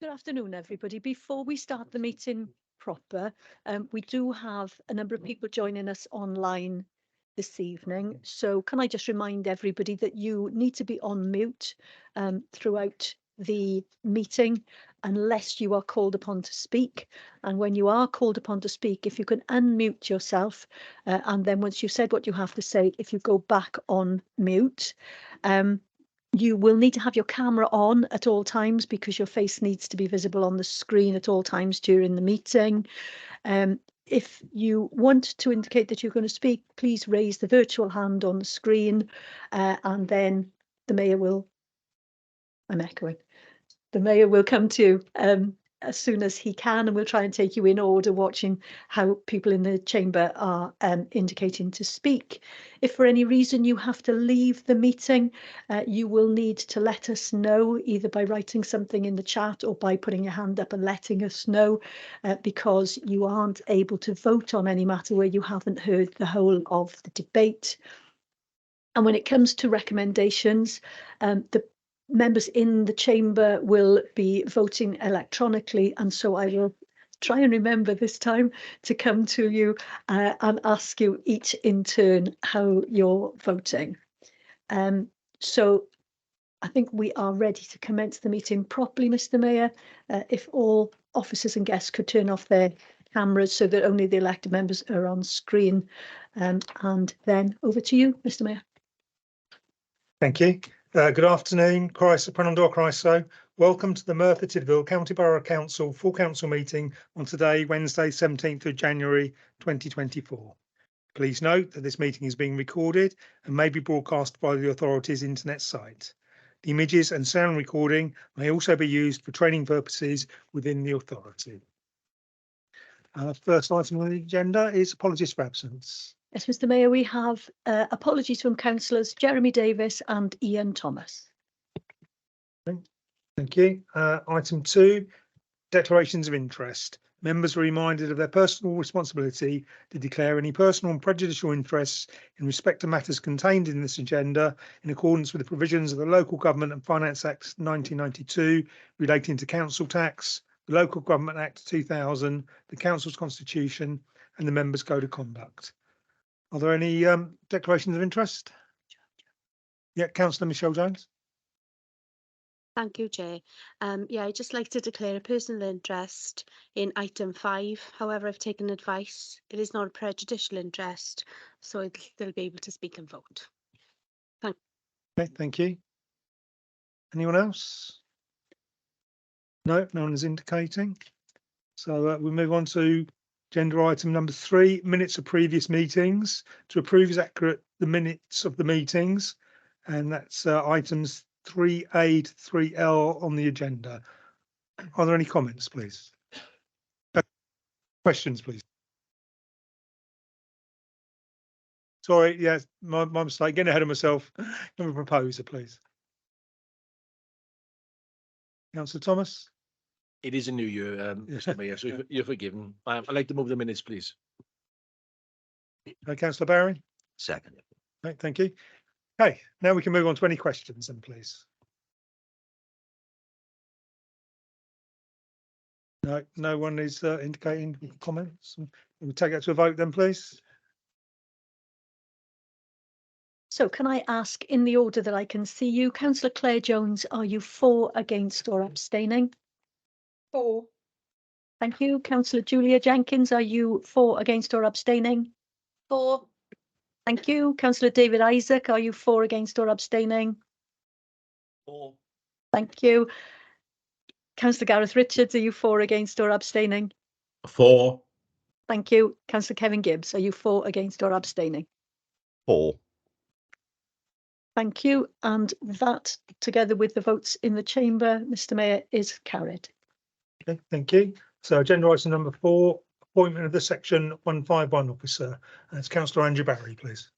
Good afternoon, everybody. Before we start the meeting proper, we do have a number of people joining us online this evening. So can I just remind everybody that you need to be on mute throughout the meeting unless you are called upon to speak. And when you are called upon to speak, if you can unmute yourself, and then once you've said what you have to say, if you go back on mute, you will need to have your camera on at all times because your face needs to be visible on the screen at all times during the meeting. If you want to indicate that you're going to speak, please raise the virtual hand on the screen, and then the mayor will, I'm echoing, the mayor will come to you as soon as he can, and we'll try and take you in order, watching how people in the chamber are indicating to speak. If for any reason you have to leave the meeting, you will need to let us know, either by writing something in the chat or by putting your hand up and letting us know, because you aren't able to vote on any matter where you haven't heard the whole of the debate. And when it comes to recommendations, the members in the chamber will be voting electronically, and so I will try and remember this time to come to you and ask you each in turn how you're voting. So I think we are ready to commence the meeting properly, Mr. Mayor. If all officers and guests could turn off their cameras so that only the elected members are on screen, and then over to you, Mr. Mayor. Thank you. Good afternoon, Croeso, Prenondor Croeso. Welcome to the Merthyr Tydfil County Borough Council full council meeting on today, Wednesday, 17th of January 2024. Please note that this meeting is being recorded and may be broadcast by the authority's internet site. The images and sound recording may also be used for training purposes within the authority. First item on the agenda is apologies for absence. Yes, Mr. Mayor, we have apologies from councillors Jeremy Davis and Ian Thomas. Thank you. Item 2, declarations of interest. Members are reminded of their personal responsibility to declare any personal and prejudicial interests in respect to matters contained in this agenda in accordance with the provisions of the Local Government and Finance Act 1992 relating to council tax, the Local Government Act 2000, the Council's Constitution and the Members' Code of Conduct. Are there any declarations of interest? Yeah, Councillor Michelle Jones. Thank you, Chair. Yeah, I'd just like to declare a personal interest in item 5. However, I've taken advice. It is not a prejudicial interest, so I'll still be able to speak and vote. Okay, thank you. Anyone else? No, no one is indicating. So we move on to agenda item number 3, minutes of previous meetings. To approve as accurate the minutes of the meetings, and that's items 3A to 3L on the agenda. Are there any comments, please? Questions, please. Sorry, yes, my mistake, getting ahead of myself. Can we propose it, please? Councillor Thomas? It is a new year, Mr. Mayor, so you're forgiven. I'd like to move the minutes, please. Councillor Barry? Second. Right, thank you. Okay, now we can move on to any questions then, please. No, no one is indicating comments. We'll take that to a vote then, please. So can I ask, in the order that I can see you, Councillor Claire Jones, are you for, against or abstaining? For. Thank you. Councillor Julia Jenkins, are you for, against or abstaining? For. Thank you. Councillor David Isaac, are you for, against or abstaining? For. Thank you. Councillor Gareth Richards, are you for, against or abstaining? For. Thank you. Councillor Kevin Gibbs, are you for, against or abstaining? For. Thank you. And that, together with the votes in the chamber, Mr. Mayor, is carried. Okay, thank you. So agenda item number 4, appointment of the section 151 officer. That's Councillor Andrew Barry, please.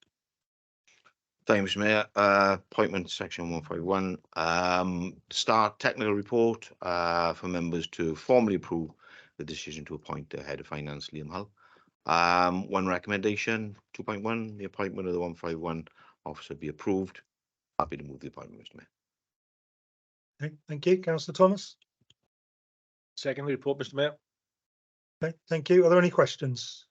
Thank you, Mr. Mayor. Appointment section 151. Start technical report for members to formally approve the decision to appoint the head of finance, Liam Hull. One recommendation, 2.1, the appointment of the 151 officer be approved. Happy to move the appointment, Mr. Mayor. Okay, thank you. Councillor Thomas? Second the report, Mr Mayor. Okay, thank you. Are there any questions?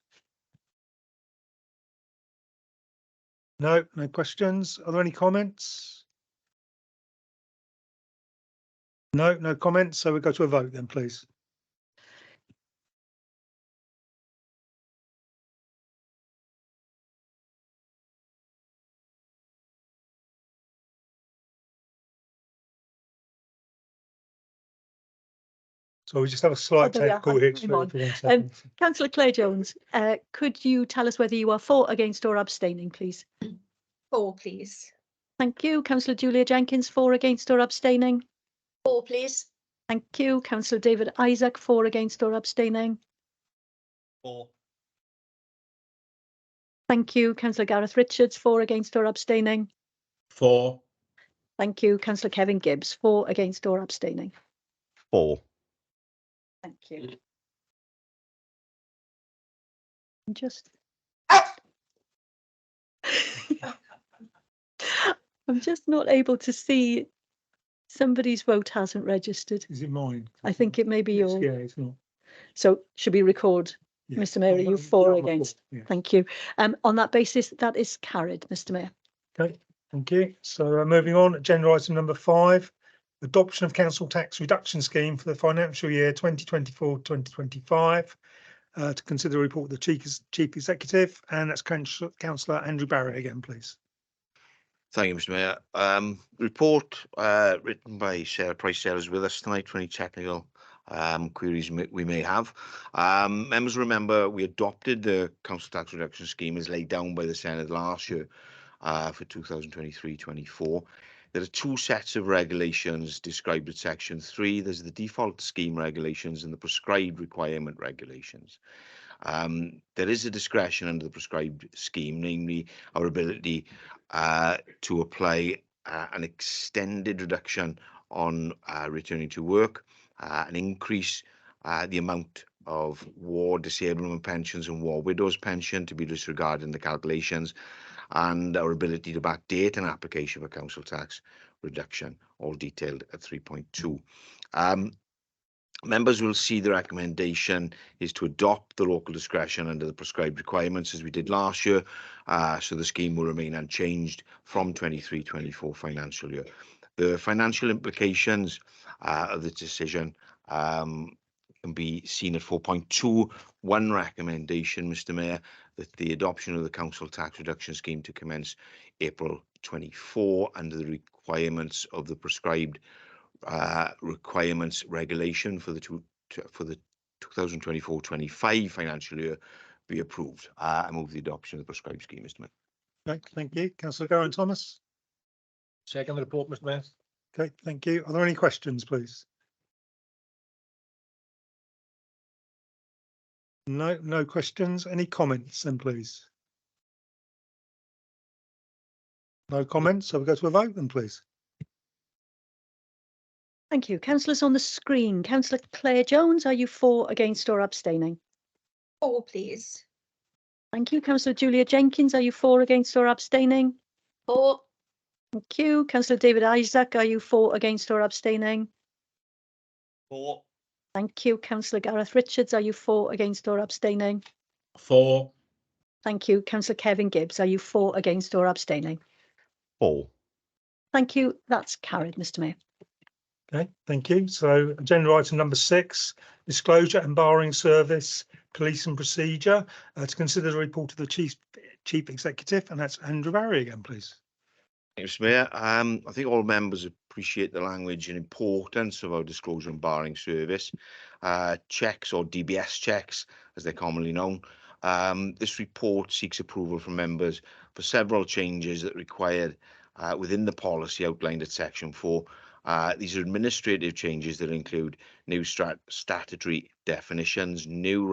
No, no questions. Are there any comments? No, no comments. So we go to a vote then, please. So we just have a slight there we are. technical hitch Hang for on. 1 second. Councillor Claire Jones, could you tell us whether you are for, against or abstaining, please? 4, please. Thank you. Councillor Julia Jenkins, for, against or abstaining? 4, please. Thank you. Councillor David Isaac, for, against or abstaining? 4. Thank you. Councillor Gareth Richards, for, against or abstaining? 4. Thank you. Councillor Kevin Gibbs, for, against or abstaining? 4. Thank you. I'm just I'm just not able to see. Somebody's vote hasn't registered. Is it mine? I think it may be It's- yours. Yeah, it's not. So should we record? Yeah. Mr Mayor, are you I'm for or a against? Yeah. Thank you. On that basis, that is carried, Mr Mayor. Okay, thank you. So moving on, agenda item number 5, adoption of council tax reduction scheme for the financial year 2024-2025. To consider a report of the chief executive, and that's Councillor Andrew Barrett again, please. Thank you, Mr Mayor. Report written by Sarah Price. Sarah's with us tonight for any technical queries we may have. Members remember we adopted the council tax reduction scheme as laid down by the Senate last year for 2023-24. There are 2 sets of regulations described at section 3. There's the default scheme regulations and the prescribed requirement regulations. There is a discretion under the prescribed scheme, namely our ability to apply an extended reduction on returning to work, an increase the amount of war disablement pensions and war widows pension to be disregarded in the calculations, and our ability to backdate an application for council tax reduction, all detailed at 3.2. Members will see the recommendation is to adopt the local discretion under the prescribed requirements as we did last year, so the scheme will remain unchanged from 23-24 financial year. The financial implications of the decision can be seen at 4.2. One recommendation, Mr Mayor, that the adoption of the council tax reduction scheme to commence April 24 under the requirements of the prescribed requirements regulation for the 2024-25 financial year be approved. I move the adoption of the prescribed scheme, Mr Mayor. Okay, thank you. Councillor Geraint Thomas. Second the report, Mr Mayor. Okay, thank you. Are there any questions, please? No, no questions. Any comments then, please? No comments. So we go to a vote then, please. Thank you. Councillors on the screen. Councillor Claire Jones, are you for, against or abstaining? 4, please. Thank you. Councillor Julia Jenkins, are you for, against or abstaining? 4, Thank you. Councillor David Isaac, are you for, against or abstaining? 4. Thank you. Councillor Gareth Richards, are you for, against or abstaining? 4. Thank you. Councillor Kevin Gibbs, are you for, against or abstaining? 4. Thank you. That's carried, Mr Mayor. Okay, thank you. So agenda item number 6, disclosure and barring service, police and procedure, to consider the report of the chief executive, and that's Andrew Barry again, please. Thanks, Mayor. I think all members appreciate the language and importance of our disclosure and barring service checks, or DBS checks, as they're commonly known. This report seeks approval from members for several changes that are required within the policy outlined at section 4. These are administrative changes that include new statutory definitions, new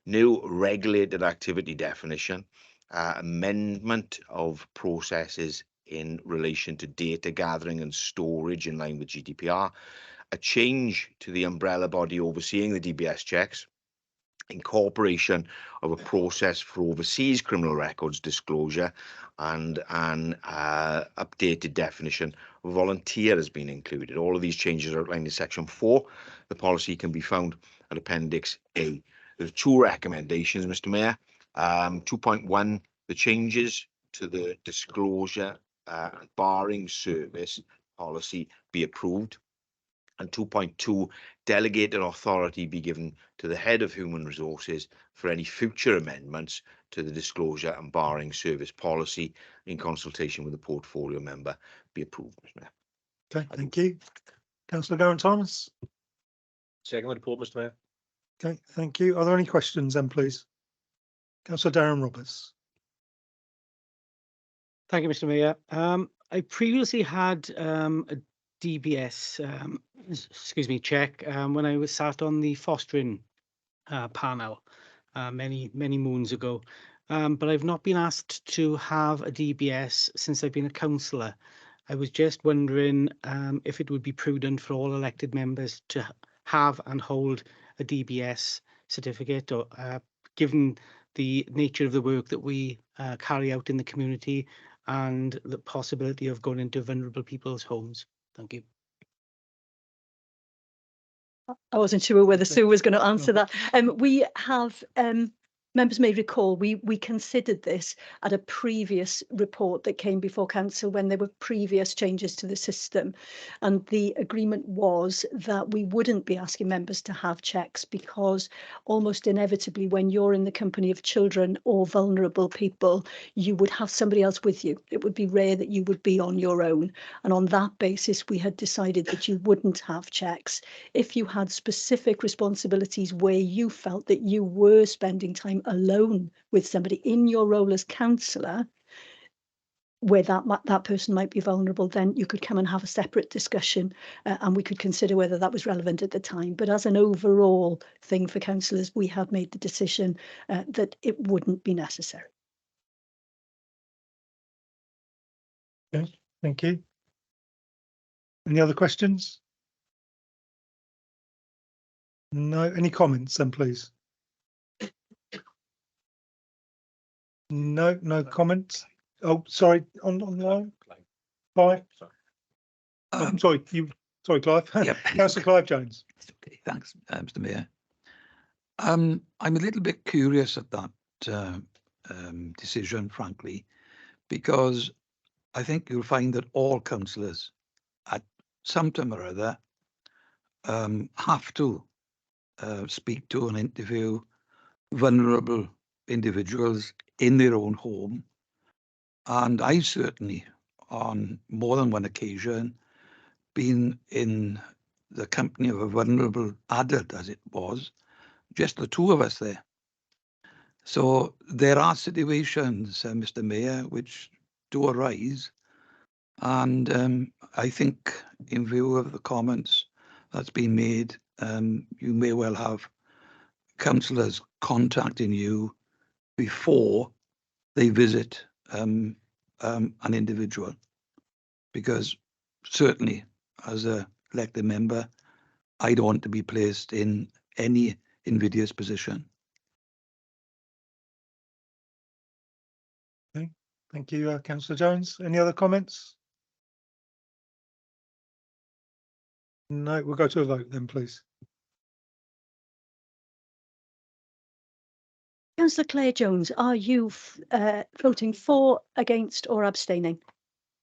new regulated activity definition, amendment of processes in relation to data gathering and storage in line with GDPR, a change to the umbrella body overseeing the DBS checks, incorporation of a process for overseas criminal records disclosure, and an updated definition of volunteer has been included. All of these changes are outlined in section 4. The policy can be found at Appendix A. There's 2 recommendations, Mr. Mayor. 2.1, the changes to the disclosure and barring service policy be approved. And 2.2, delegated authority be given to the head of human resources for any future amendments to the disclosure and barring service policy in consultation with the portfolio member be approved, Mr. Mayor. Okay, thank you. Councillor Geraint-Thomas. Second report, Mr. Mayor. Okay, thank you. Are there any questions then, please? Councillor Darren Roberts. Thank you, Mr. Mayor. I previously had a DBS, check when I was sat on the fostering panel many moons ago, but I've not been asked to have a DBS since I've been a councillor. I was just wondering if it would be prudent for all elected members to have and hold a DBS certificate, or given the nature of the work that we carry out in the community and the possibility of going into vulnerable people's homes. Thank you. I wasn't sure whether Sue was going to answer that. We have, members may recall, we considered this at a previous report that came before council when there were previous changes to the system, and the agreement was that we wouldn't be asking members to have checks, because almost inevitably when you're in the company of children or vulnerable people, you would have somebody else with you. It would be rare that you would be on your own, and on that basis we had decided that you wouldn't have checks if you had specific responsibilities where you felt that you were spending time alone with somebody in your role as councillor, where that person might be vulnerable. Then you could come and have a separate discussion, and we could consider whether that was relevant at the time. But as an overall thing for councillors, we have made the decision that it wouldn't be necessary. Okay, thank you. Any other questions? No. Any comments then, please? No comments. Oh, sorry, on the line. Clive. Sorry, Clive. Yep. Councillor Clive Jones. Okay, thanks, Mr. Mayor. I'm a little bit curious at that decision, frankly, because I think you'll find that all councillors at some time or other have to speak to and interview vulnerable individuals in their own home. And I certainly, on more than one occasion, been in the company of a vulnerable adult, as it was, just the two of us there. So there are situations, Mr. Mayor, which do arise. And I think in view of the comments that's been made, you may well have councillors contacting you before they visit an individual, because certainly as a elected member, I don't want to be placed in any invidious position. Okay, thank you, Councillor Jones. Any other comments? No, we'll go to a vote then, please. Councillor Claire Jones, are you voting for, against or abstaining?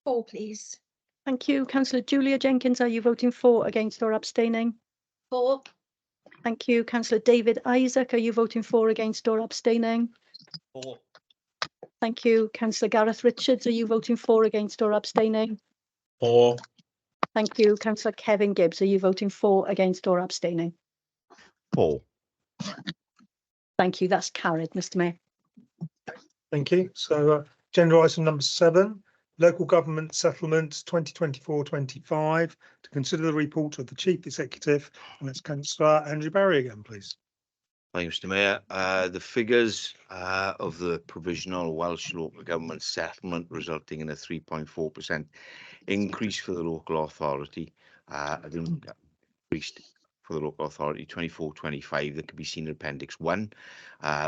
For, please. Thank you. Councillor Julia Jenkins, are you voting for, against or abstaining? For. Thank you. Councillor David Isaac, are you voting for, against or abstaining? For. Thank you. Councillor Gareth Richards, are you voting for, against or abstaining? For. Thank you. Councillor Kevin Gibbs, are you voting for, against or abstaining? For. Thank you. That's carried, Mr. Mayor. Thank you. So agenda item number 7, local government settlement 2024-25, to consider the report of the Chief Executive, and that's Councillor Andrew Barry again, please. Thank you, Mr. Mayor. The figures of the provisional Welsh local government settlement resulting in a 3.4% increase for the local authority, increased for the local authority 24-25 that can be seen in Appendix 1,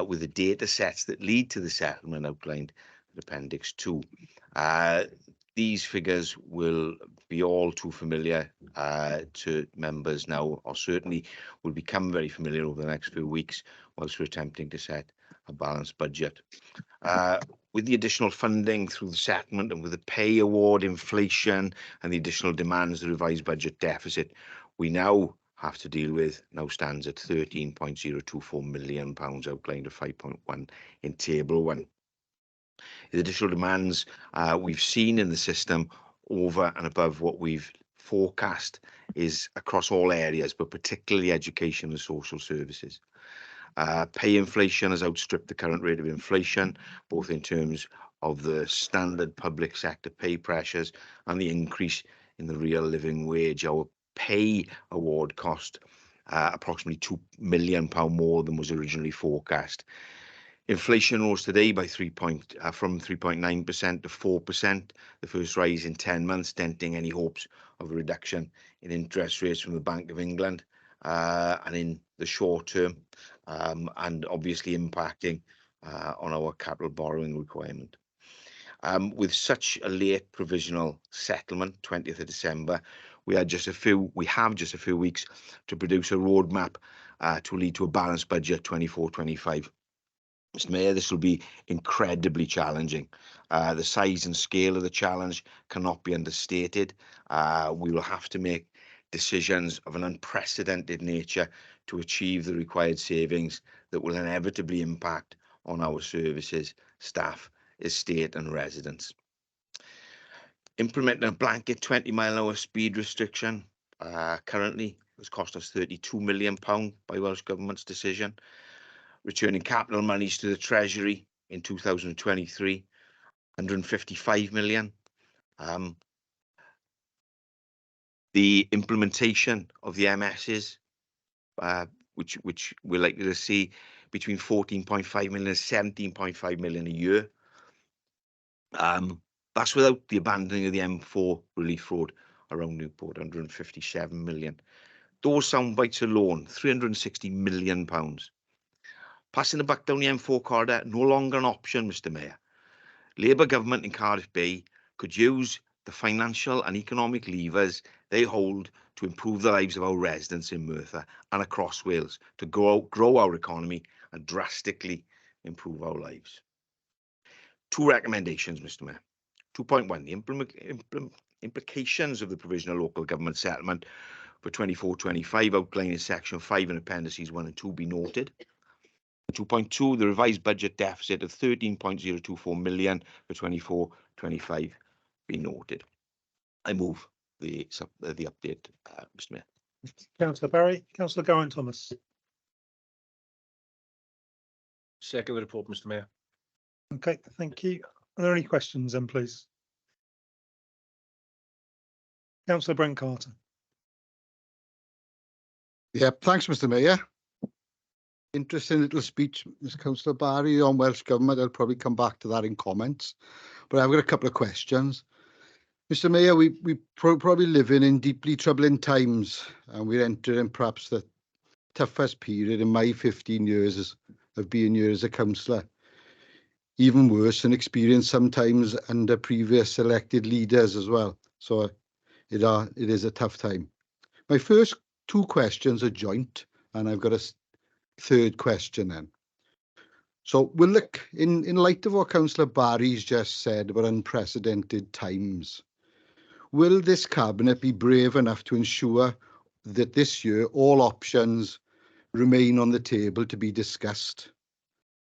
with the data sets that lead to the settlement outlined in Appendix 2. These figures will be all too familiar to members now, or certainly will become very familiar over the next few weeks whilst we're attempting to set a balanced budget. With the additional funding through the settlement and with the pay award, inflation and the additional demands, the revised budget deficit we now have to deal with now stands at £13.024 million outlined at 5.1 in Table 1. The additional demands we've seen in the system over and above what we've forecast is across all areas, but particularly education and social services. Pay inflation has outstripped the current rate of inflation, both in terms of the standard public sector pay pressures and the increase in the real living wage. Our pay award cost approximately £2 million more than was originally forecast. Inflation rose today by from 3.9% to 4%, the first rise in 10 months, denting any hopes of a reduction in interest rates from the Bank of England and in the short term, and obviously impacting on our capital borrowing requirement. With such a late provisional settlement, 20th of December, we have just a few weeks to produce a roadmap to lead to a balanced budget 24-25. Mr. Mayor, this will be incredibly challenging. The size and scale of the challenge cannot be understated. We will have to make decisions of an unprecedented nature to achieve the required savings that will inevitably impact on our services, staff, estate and residents. Implementing a blanket 20-mile-an-hour speed restriction currently has cost us £32 million by Welsh Government's decision. Returning capital monies to the Treasury in 2023, £155 million. The implementation of the MSs, which we're likely to see between 14.5 million and 17.5 million a year. That's without the abandoning of the M4 relief road around Newport, £157 million. Those sound bites alone, £360 million. Passing the buck down the M4 corridor, no longer an option, Mr. Mayor. Labour government in Cardiff Bay could use the financial and economic levers they hold to improve the lives of our residents in Merthyr and across Wales, to grow our economy and drastically improve our lives. Two recommendations, Mr. Mayor. 2.1, the implications of the provisional local government settlement for 24-25 outlined in section 5 and appendices 1 and 2 be noted. 2.2, the revised budget deficit of 13.024 million for 24-25 be noted. I move the update, Mr. Mayor. Councillor Barry, Councillor Gowan-Thomas. Second the report, Mr. Mayor. Okay, thank you. Are there any questions then, please? Councillor Brent Carter. Yeah, thanks, Mr. Mayor. Interesting little speech, Ms. Councillor Barry, on Welsh Government. I'll probably come back to that in comments, but I've got a couple of questions. Mr. Mayor, we probably living in deeply troubling times, and we're entering perhaps the toughest period in my 15 years of being here as a councillor. Even worse than experience sometimes under previous elected leaders as well. So it is a tough time. My first two questions are joint, and I've got a third question then. So we'll look in light of what Councillor Barry's just said about unprecedented times. Will this cabinet be brave enough to ensure that this year all options remain on the table to be discussed?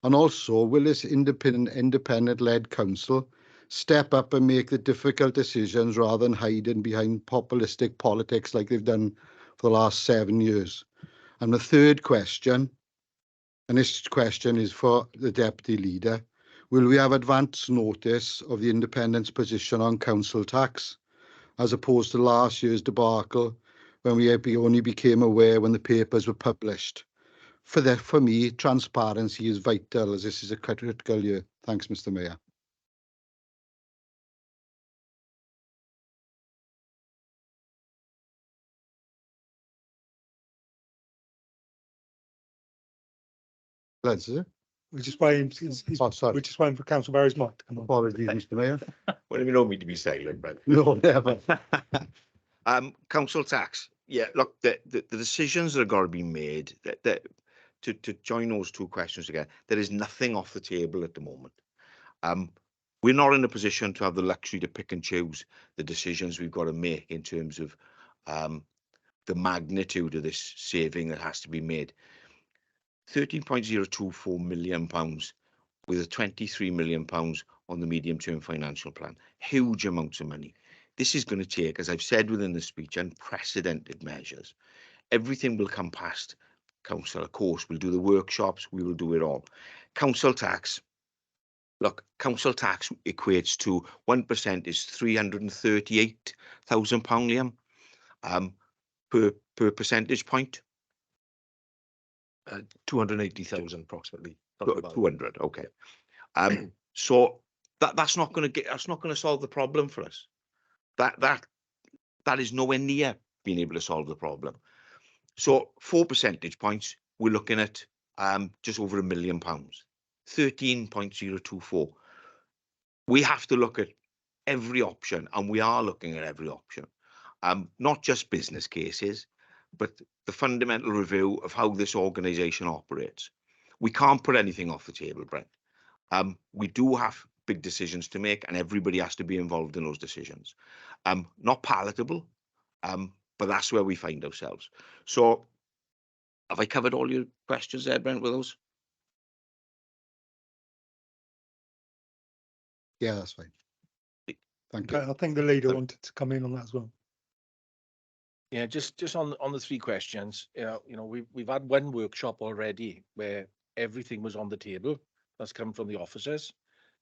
And also, will this independent-led council step up and make the difficult decisions rather than hiding behind populistic politics like they've done for the last 7 years? And the third question, and this question is for the Deputy Leader, will we have advance notice of the Independent's position on council tax, as opposed to last year's debacle when we only became aware when the papers were published? For me, transparency is vital, as this is a critical year. Thanks, Mr. Mayor. Lads, is it? We're just waiting, Oh, sorry. we're just waiting for Councillor Barry's mic to come on. Apologies, Mr Mayor. Well, you know me to be silent, but. No, never. Council tax. Yeah, look, the decisions that are got to be made, to join those two questions together, there is nothing off the table at the moment. We're not in a position to have the luxury to pick and choose the decisions we've got to make in terms of the magnitude of this saving that has to be made. £13.024 million with a £23 million on the medium-term financial plan. Huge amounts of money. This is going to take, as I've said within the speech, unprecedented measures. Everything will come past council. Of course, we'll do the workshops, we will do it all. Council tax. Look, council tax equates to 1% is £338,000, Liam, per percentage point. 280,000 approximately. 200, okay. So that's not going to solve the problem for us. That is nowhere near being able to solve the problem. So 4 percentage points, we're looking at just over £1 million, 13.024. We have to look at every option, and we are looking at every option, not just business cases, but the fundamental review of how this organisation operates. We can't put anything off the table, Brent. We do have big decisions to make, and everybody has to be involved in those decisions. Not palatable, but that's where we find ourselves. So have I covered all your questions there, Brent, with those? Yeah, that's fine. Thank Okay, you. I think the leader wanted to come in on that as well. Yeah, just on the three questions. We've had one workshop already where everything was on the table. That's come from the officers,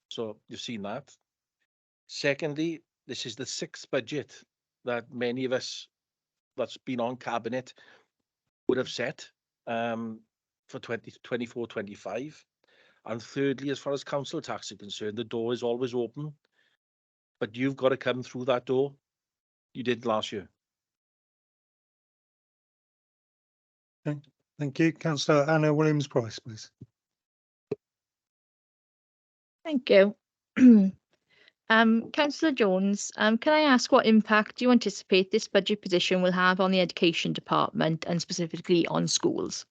so you've seen that. Secondly, this is the sixth budget that many of us that's been on cabinet would have set for 2024-25. And thirdly, as far as council tax is concerned, the door is always open, but you've got to come through that door. You did last year. Thank you. Councillor Anna Williams-Price, please. Thank you. Councillor Jones, can I ask what impact do you anticipate this budget position will have on the education department and specifically on schools?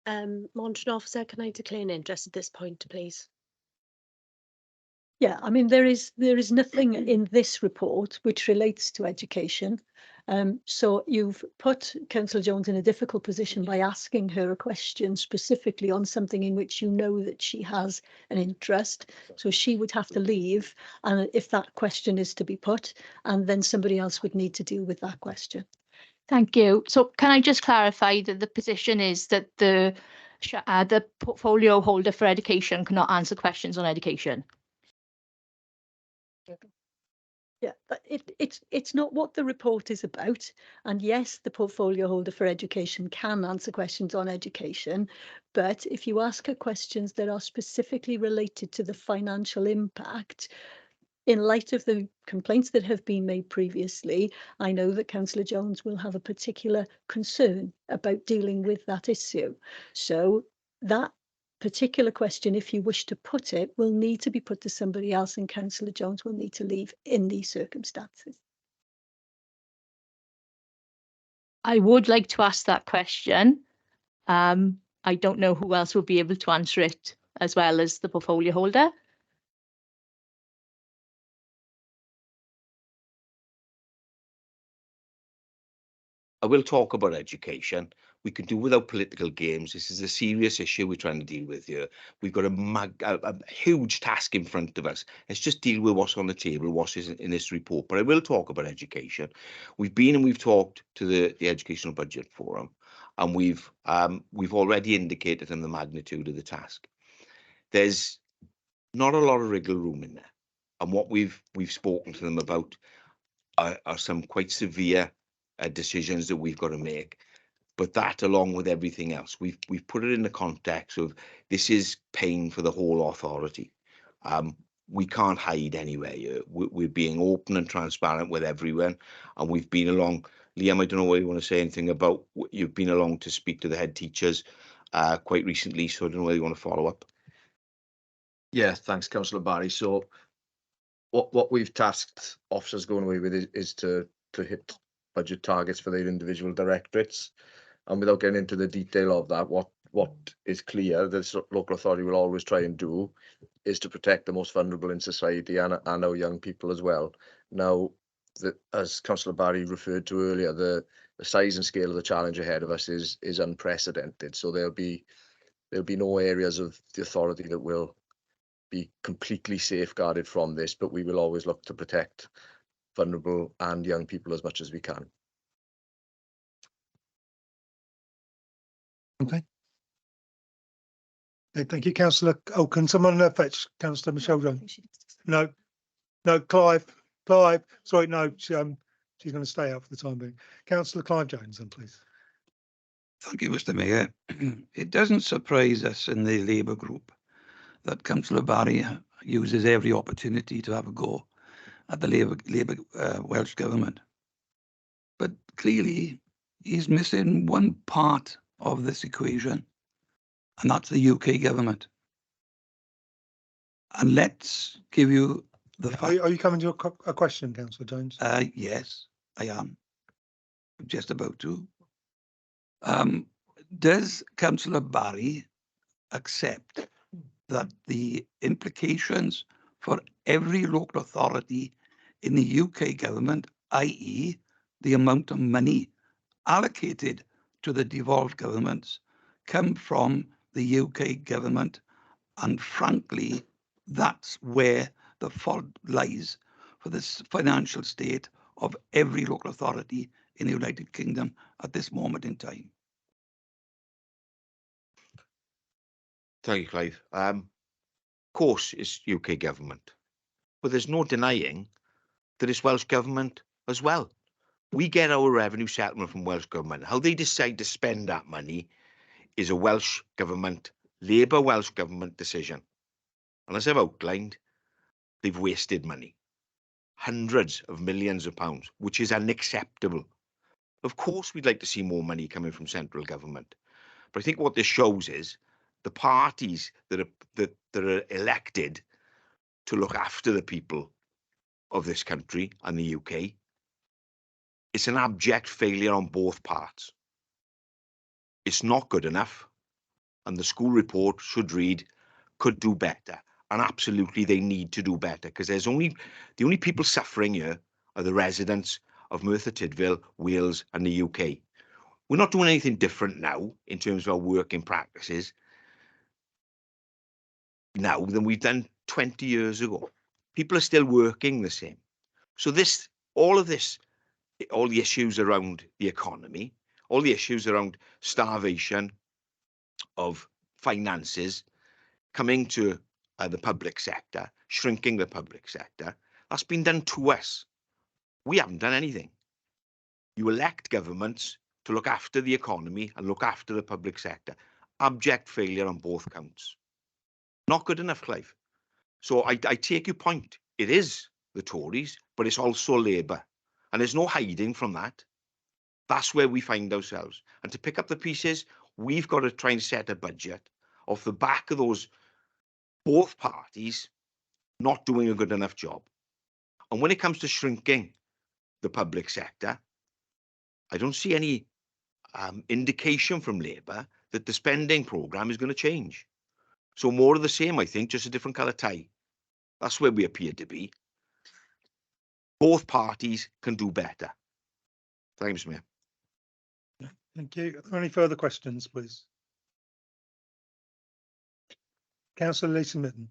Monitoring officer, can I declare an interest at this point, please? Yeah, I mean, there is nothing in this report which relates to education. So you've put Councillor Jones in a difficult position by asking her a question specifically on something in which you know that she has an interest. So she would have to leave, and if that question is to be put, and then somebody else would need to deal with that question. Thank you. So can I just clarify that the position is that the portfolio holder for education cannot answer questions on education? Yeah, but it's not what the report is about. And yes, the portfolio holder for education can answer questions on education, but if you ask her questions that are specifically related to the financial impact, in light of the complaints that have been made previously, I know that Councillor Jones will have a particular concern about dealing with that issue. So that particular question, if you wish to put it, will need to be put to somebody else, and Councillor Jones will need to leave in these circumstances. I would like to ask that question. I don't know who else will be able to answer it as well as the portfolio holder. I will talk about education. We can do without political games. This is a serious issue we're trying to deal with here. We've got a huge task in front of us. Let's just deal with what's on the table, what is in this report. But I will talk about education. We've been and we've talked to the Educational Budget Forum, and we've already indicated the magnitude of the task. There's not a lot of wriggle room in there, and what we've spoken to them about are some quite severe decisions that we've got to make. But that, along with everything else, we've put it in the context of this is pain for the whole authority. We can't hide anywhere. We're being open and transparent with everyone, and we've been along Liam, I don't know whether you want to say anything about you've been along to speak to the head teachers quite recently, so I don't know whether you want to follow up. Yeah, thanks, Councillor Barry. So what we've tasked officers going away with is to hit budget targets for their individual directorates. And without getting into the detail of that, what is clear the local authority will always try and do is to protect the most vulnerable in society and our young people as well. Now, as Councillor Barry referred to earlier, the size and scale of the challenge ahead of us is unprecedented. So there'll be no areas of the authority that will be completely safeguarded from this, but we will always look to protect vulnerable and young people as much as we can. Okay. Okay, thank you, Councillor. Oh, can someone fetch Councillor Michelle Jones? No, Clive. Sorry, no, she's going to stay out for the time being. Councillor Clive Jones, then, please. Thank you, Mr. Mayor. It doesn't surprise us in the Labour group that Councillor Barry uses every opportunity to have a go at the Labour Welsh Government. But clearly, he's missing one part of this equation, and that's the UK Government. And let's give you the fact. Are you coming to a question, Councillor Jones? Yes, I am. I'm just about to. Does Councillor Barry accept that the implications for every local authority in the UK government, i.e. the amount of money allocated to the devolved governments, come from the UK government? And frankly, that's where the fault lies for this financial state of every local authority in the United Kingdom at this moment in time. Thank you, Clive. Of course, it's UK government, but there's no denying that it's Welsh government as well. We get our revenue settlement from Welsh government. How they decide to spend that money is a Welsh government, Labour Welsh government decision. And as I've outlined, they've wasted money, hundreds of millions of pounds, which is unacceptable. Of course, we'd like to see more money coming from central government, but I think what this shows is the parties that are elected to look after the people of this country and the UK, it's an abject failure on both parts. It's not good enough, and the school report should read, could do better. And absolutely they need to do better, because the only people suffering here are the residents of Merthyr Tydfil, Wales and the UK. We're not doing anything different now in terms of our working practices now than we've done 20 years ago. People are still working the same. So all the issues around the economy, all the issues around starvation of finances coming to the public sector, shrinking the public sector, that's been done to us. We haven't done anything. You elect governments to look after the economy and look after the public sector. Abject failure on both counts. Not good enough, Clive. So I take your point. It is the Tories, but it's also Labour. And there's no hiding from that. That's where we find ourselves. And to pick up the pieces, we've got to try and set a budget off the back of those both parties not doing a good enough job. And when it comes to shrinking the public sector, I don't see any indication from Labour that the spending programme is going to change. So more of the same, I think, just a different colour tie. That's where we appear to be. Both parties can do better. Thanks, Mayor. Thank you. Are there any further questions, please? Councillor Lisa Mitten.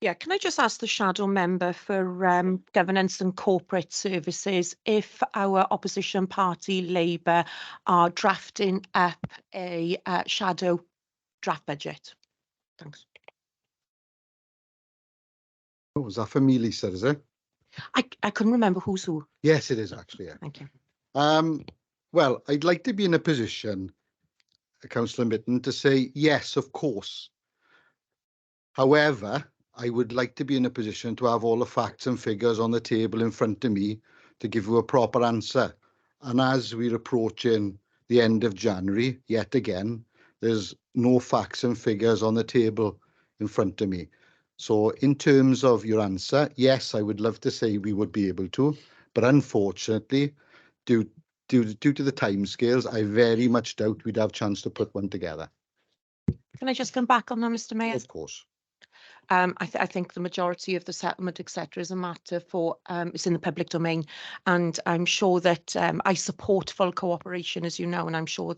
Yeah, can I just ask the shadow member for governance and corporate services if our opposition party Labour are drafting up a shadow draft budget? Thanks. Oh, was that for me, Lisa, is it? I couldn't remember who's who. Yes, it is actually, yeah. Thank you. Well, I'd like to be in a position, Councillor Mitten, to say, yes, of course. However, I would like to be in a position to have all the facts and figures on the table in front of me to give you a proper answer. And as we're approaching the end of January, yet again, there's no facts and figures on the table in front of me. So in terms of your answer, yes, I would love to say we would be able to, but unfortunately, due to the timescales, I very much doubt we'd have a chance to put one together. Can I just come back on that, Mr. Mayor? Of course. I think the majority of the settlement, etc., is a matter for it's in the public domain, and I'm sure that I support full cooperation, as you know, and I'm sure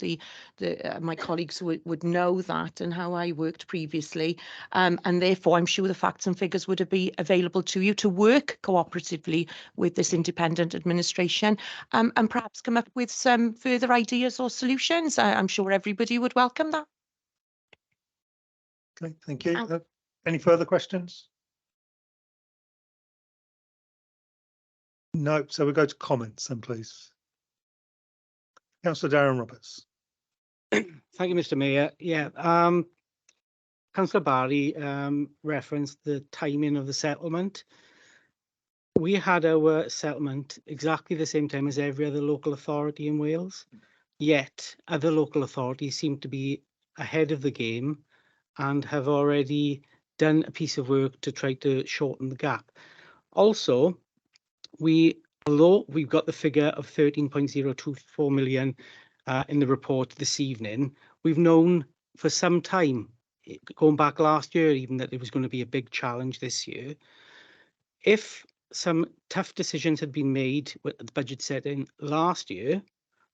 my colleagues would know that and how I worked previously, and therefore I'm sure the facts and figures would be available to you to work cooperatively with this independent administration, and perhaps come up with some further ideas or solutions. I'm sure everybody would welcome that. Okay, thank you. Any further questions? No, so we go to comments then, please. Councillor Darren Roberts. Thank you, Mr. Mayor. Yeah, Councillor Barry referenced the timing of the settlement. We had our settlement exactly the same time as every other local authority in Wales, yet other local authorities seem to be ahead of the game and have already done a piece of work to try to shorten the gap. Also, although we've got the figure of 13.024 million in the report this evening, we've known for some time, going back last year even, that there was going to be a big challenge this year. If some tough decisions had been made with the budget setting last year,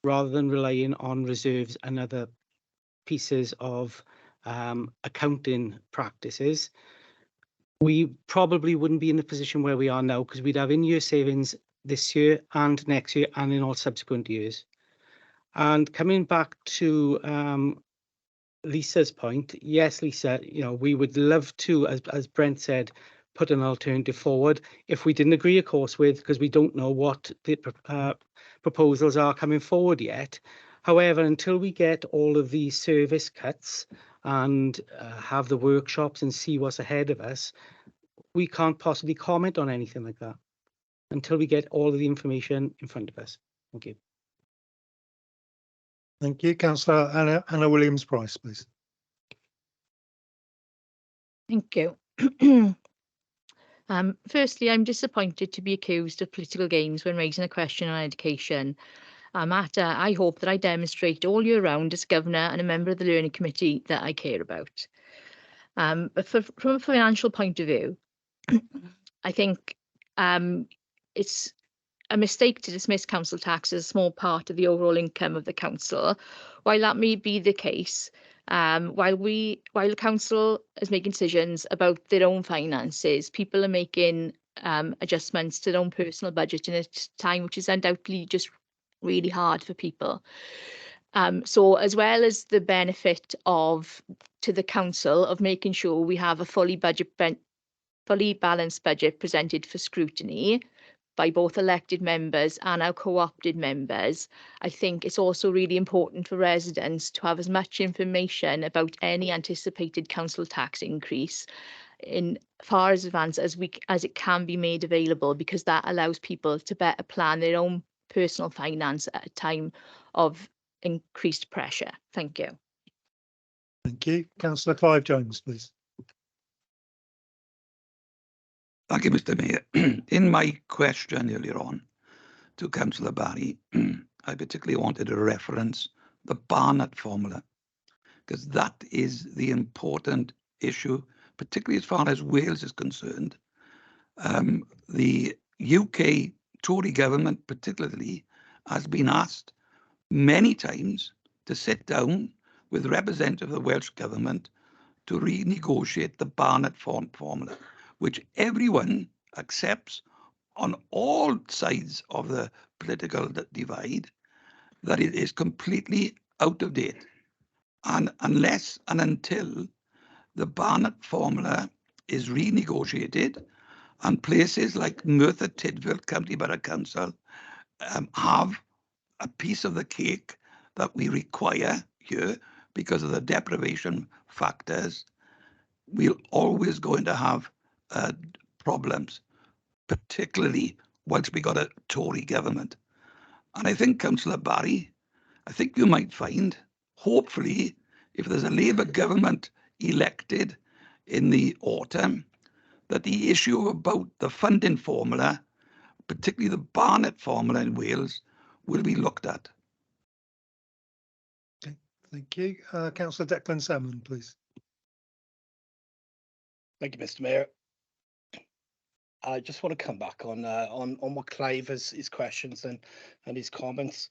rather than relying on reserves and other pieces of accounting practices, we probably wouldn't be in the position where we are now, because we'd have in-year savings this year and next year and in all subsequent years. And coming back to Lisa's point, yes, Lisa, we would love to, as Brent said, put an alternative forward. If we didn't agree, of course, because we don't know what the proposals are coming forward yet. However, until we get all of these service cuts and have the workshops and see what's ahead of us, we can't possibly comment on anything like that until we get all of the information in front of us. Thank you. Thank you. Councillor Anna Williams-Price, please. Thank you. Firstly, I'm disappointed to be accused of political games when raising a question on education. A matter I hope that I demonstrate all year round as governor and a member of the learning committee that I care about. But from a financial point of view, I think it's a mistake to dismiss council tax as a small part of the overall income of the council. While that may be the case, while the council is making decisions about their own finances, people are making adjustments to their own personal budget in a time which is undoubtedly just really hard for people. So as well as the benefit to the council of making sure we have a fully balanced budget presented for scrutiny by both elected members and our co-opted members, I think it's also really important for residents to have as much information about any anticipated council tax increase in far as advance as it can be made available, because that allows people to better plan their own personal finance at a time of increased pressure. Thank you. Thank you. Councillor Clive Jones, please. Thank you, Mr. Mayor. In my question earlier on to Councillor Barry, I particularly wanted to reference the Barnett formula, because that is the important issue, particularly as far as Wales is concerned. The UK Tory government particularly has been asked many times to sit down with representatives of the Welsh government to renegotiate the Barnett formula, which everyone accepts on all sides of the political divide, that it is completely out of date. And unless and until the Barnett formula is renegotiated and places like Merthyr Tydfil County Borough Council have a piece of the cake that we require here because of the deprivation factors, we're always going to have problems, particularly once we got a Tory government. And I think, Councillor Barry, I think you might find, hopefully, if there's a Labour government elected in the autumn, that the issue about the funding formula, particularly the Barnett formula in Wales, will be looked at. Thank you. Councillor Declan Salmon, please. Thank you, Mr. Mayor. I just want to come back on what Clive has his questions and his comments.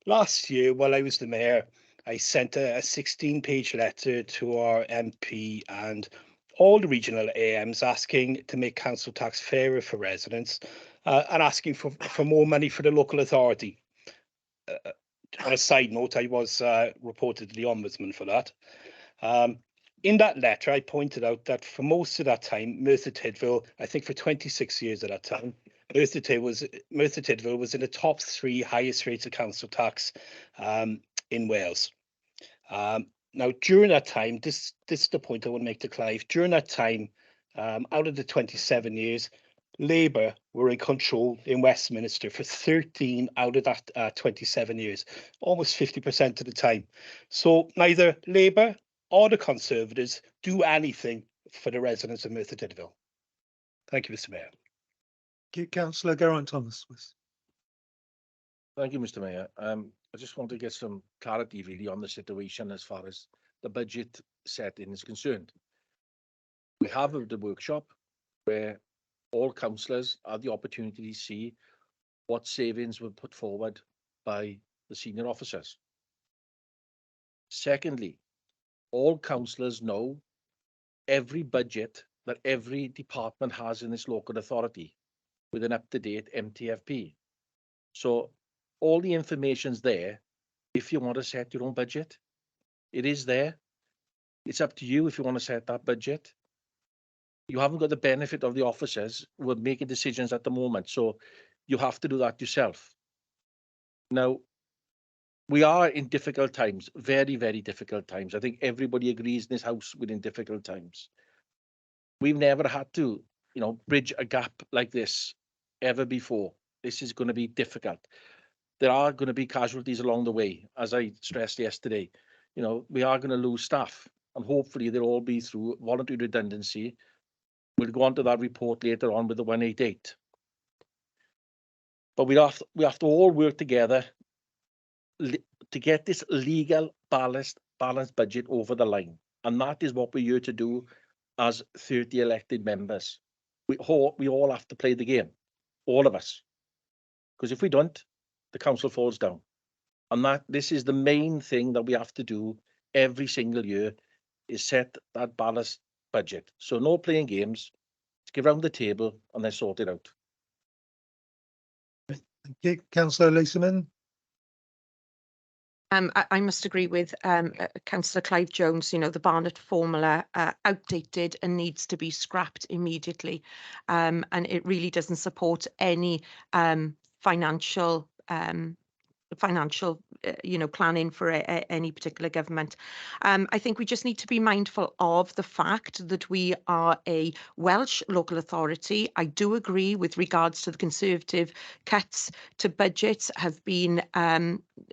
Last year, while I was the mayor, I sent a 16-page letter to our MP and all the regional AMs asking to make council tax fairer for residents and asking for more money for the local authority. On a side note, I was reported to the Ombudsman for that. In that letter, I pointed out that for most of that time, Merthyr Tydfil, I think for 26 years at that time, Merthyr Tydfil was in the top 3 highest rates of council tax in Wales. Now, during that time, this is the point I want to make to Clive. During that time, out of the 27 years, Labour were in control in Westminster for 13 out of that 27 years, almost 50% of the time. So neither Labour or the Conservatives do anything for the residents of Merthyr Tydfil. Thank you, Mr. Mayor. Thank you. Councillor Geraint Thomas, please. Thank you, Mr. Mayor. I just want to get some clarity really on the situation as far as the budget setting is concerned. We have the workshop where all councillors had the opportunity to see what savings were put forward by the senior officers. Secondly, all councillors know every budget that every department has in this local authority with an up-to-date MTFP. So all the information's there if you want to set your own budget. It is there. It's up to you if you want to set that budget. You haven't got the benefit of the officers who are making decisions at the moment, so you have to do that yourself. Now, we are in difficult times, very, very difficult times. I think everybody agrees in this house we're in difficult times. We've never had to, bridge a gap like this ever before. This is going to be difficult. There are going to be casualties along the way, as I stressed yesterday. We are going to lose staff, and hopefully they'll all be through voluntary redundancy. We'll go on to that report later on with the 188. But we have to all work together to get this legal balanced budget over the line. And that is what we're here to do as 30 elected members. We all have to play the game, all of us. Because if we don't, the council falls down. And this is the main thing that we have to do every single year, is set that balanced budget. So no playing games, let's get round the table and then sort it out. Thank you. Councillor Leeson. I must agree with Councillor Clive Jones. The Barnett formula outdated and needs to be scrapped immediately, and it really doesn't support any financial planning for any particular government. I think we just need to be mindful of the fact that we are a Welsh local authority. I do agree with regards to the Conservative cuts to budgets have been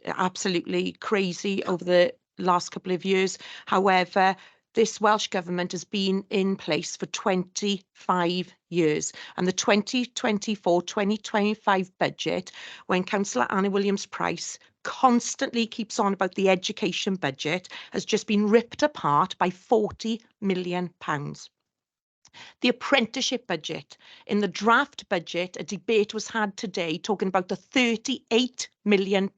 absolutely crazy over the last couple of years. However, this Welsh government has been in place for 25 years, and the 2024-2025 budget, when Councillor Anna Williams-Price constantly keeps on about the education budget, has just been ripped apart by £40 million. The apprenticeship budget, in the draft budget, a debate was had today talking about the £38 million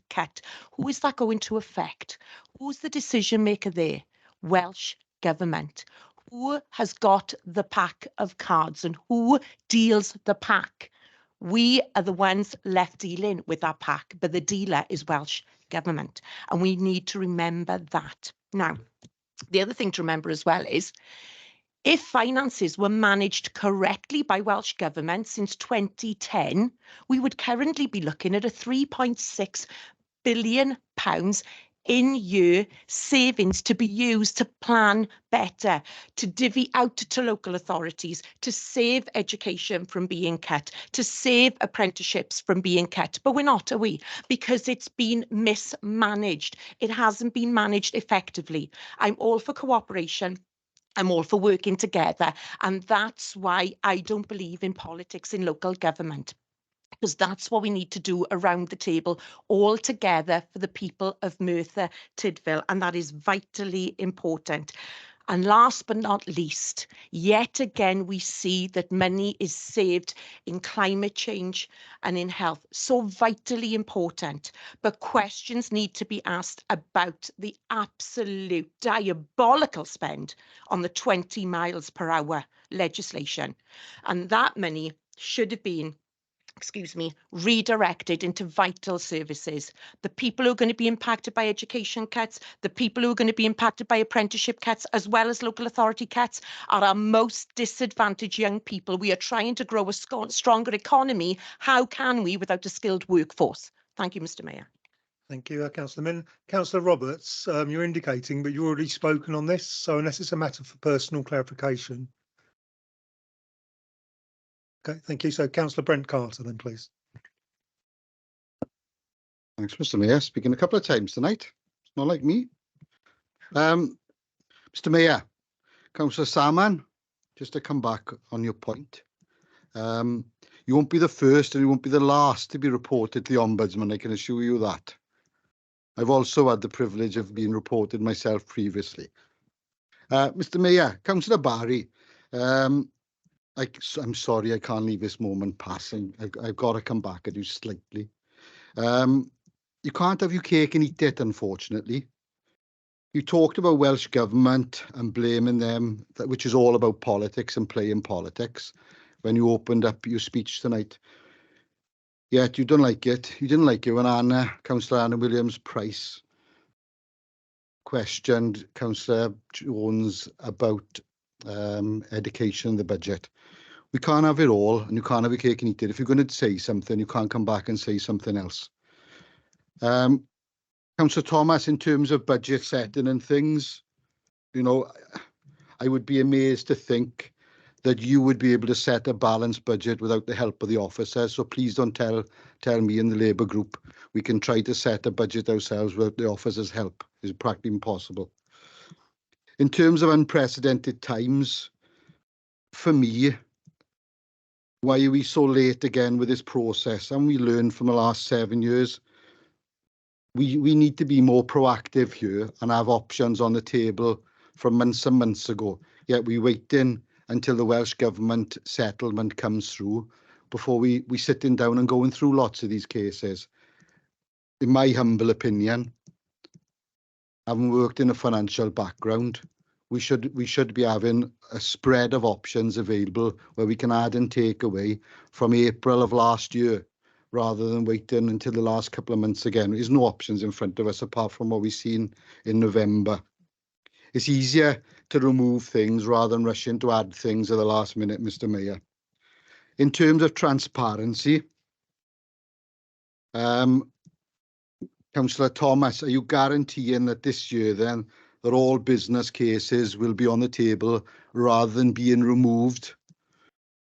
cut. Who is that going to affect? Who's the decision maker there? Welsh Government. Who has got the pack of cards and who deals the pack? We are the ones left dealing with that pack, but the dealer is Welsh Government, and we need to remember that. Now, the other thing to remember as well is, if finances were managed correctly by Welsh Government since 2010, we would currently be looking at a £3.6 billion in-year savings to be used to plan better, to divvy out to local authorities, to save education from being cut, to save apprenticeships from being cut. But we're not, are we? Because it's been mismanaged. It hasn't been managed effectively. I'm all for cooperation. I'm all for working together. And that's why I don't believe in politics in local government, because that's what we need to do around the table, all together for the people of Merthyr Tydfil, and that is vitally important. And last but not least, yet again, we see that money is saved in climate change and in health. So vitally important. But questions need to be asked about the absolute diabolical spend on the 20 miles per hour legislation. And that money should have been, redirected into vital services. The people who are going to be impacted by education cuts, the people who are going to be impacted by apprenticeship cuts, as well as local authority cuts, are our most disadvantaged young people. We are trying to grow a stronger economy. How can we without a skilled workforce? Thank you, Mr. Mayor. Thank you, Councillor Min. Councillor Roberts, you're indicating, but you've already spoken on this, so unless it's a matter for personal clarification. Okay, thank you. So Councillor Brent Carter then, please. Thanks, Mr. Mayor. Speaking a couple of times tonight. It's not like me. Mr. Mayor, Councillor Salmon, just to come back on your point. You won't be the first and you won't be the last to be reported to the Ombudsman, I can assure you that. I've also had the privilege of being reported myself previously. Mr. Mayor, Councillor Barry, I'm sorry I can't leave this moment passing. I've got to come back at you slightly. You can't have your cake and eat it, unfortunately. You talked about Welsh Government and blaming them, which is all about politics and playing politics, when you opened up your speech tonight. Yet you don't like it. You didn't like it when Councillor Anna Williams-Price questioned Councillor Jones about education in the budget. We can't have it all, and you can't have your cake and eat it. If you're going to say something, you can't come back and say something else. Councillor Thomas, in terms of budget setting and things, you know, I would be amazed to think that you would be able to set a balanced budget without the help of the officers. So please don't tell me in the Labour group we can try to set a budget ourselves without the officers' help. It's practically impossible. In terms of unprecedented times, for me, why are we so late again with this process? And we learned from the last 7 years. We need to be more proactive here and have options on the table from months and months ago. Yet we're waiting until the Welsh Government settlement comes through before we sitting down and going through lots of these cases. In my humble opinion, having worked in a financial background, we should be having a spread of options available where we can add and take away from April of last year, rather than waiting until the last couple of months again. There's no options in front of us apart from what we've seen in November. It's easier to remove things rather than rushing to add things at the last minute, Mr. Mayor. In terms of transparency, Councillor Thomas, are you guaranteeing that this year then that all business cases will be on the table rather than being removed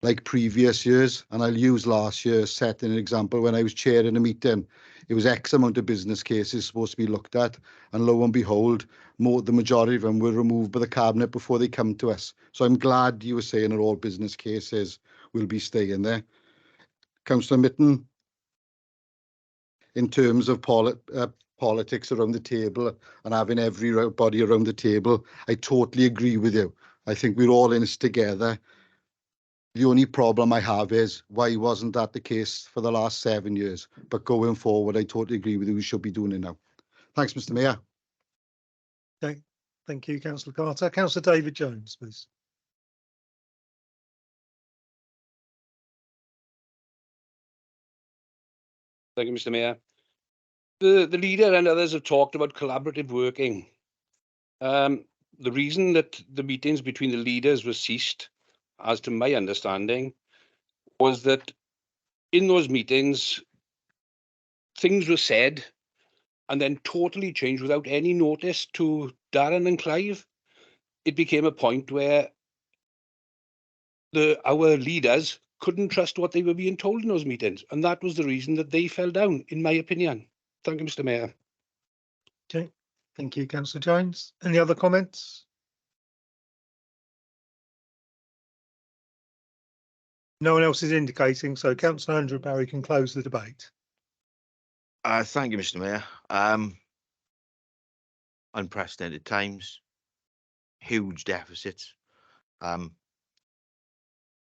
like previous years? And I'll use last year as setting an example. When I was chairing a meeting, it was X amount of business cases supposed to be looked at, and lo and behold, the majority of them were removed by the Cabinet before they come to us. So I'm glad you were saying that all business cases will be staying there. Councillor Mitten, in terms of politics around the table and having everybody around the table, I totally agree with you. I think we're all in this together. The only problem I have is why wasn't that the case for the last 7 years? But going forward, I totally agree with you. We should be doing it now. Thanks, Mr. Mayor. Okay, thank you, Councillor Carter. Councillor David Jones, please. Thank you, Mr. Mayor. The leader and others have talked about collaborative working. The reason that the meetings between the leaders were ceased, as to my understanding, was that in those meetings, things were said and then totally changed without any notice to Darren and Clive. It became a point where our leaders couldn't trust what they were being told in those meetings, and that was the reason that they fell down, in my opinion. Thank you, Mr. Mayor. Okay, thank you, Councillor Jones. Any other comments? No one else is indicating, so Councillor Andrew Barry can close the debate. Thank you, Mr. Mayor. Unprecedented times, huge deficits.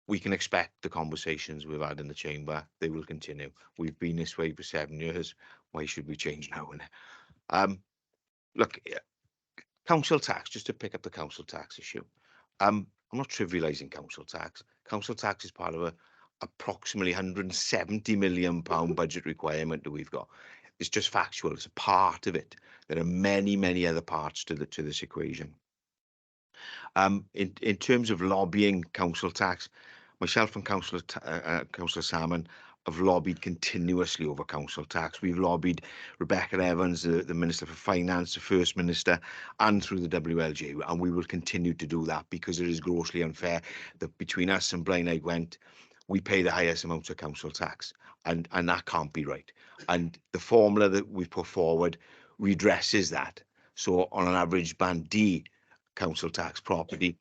We can expect the conversations we've had in the chamber, they will continue. We've been this way for 7 years. Why should we change now? Look, council tax, just to pick up the council tax issue. I'm not trivialising council tax. Council tax is part of a approximately £170 million budget requirement that we've got. It's just factual. It's a part of it. There are many, many other parts to this equation. In terms of lobbying council tax, myself and Councillor Salmon have lobbied continuously over council tax. We've lobbied Rebecca Evans, the Minister for Finance, the First Minister, and through the WLG, and we will continue to do that because it is grossly unfair that between us and Blaenau Gwent, we pay the highest amounts of council tax, and that can't be right. And the formula that we've put forward redresses that. So on an average band D council tax property,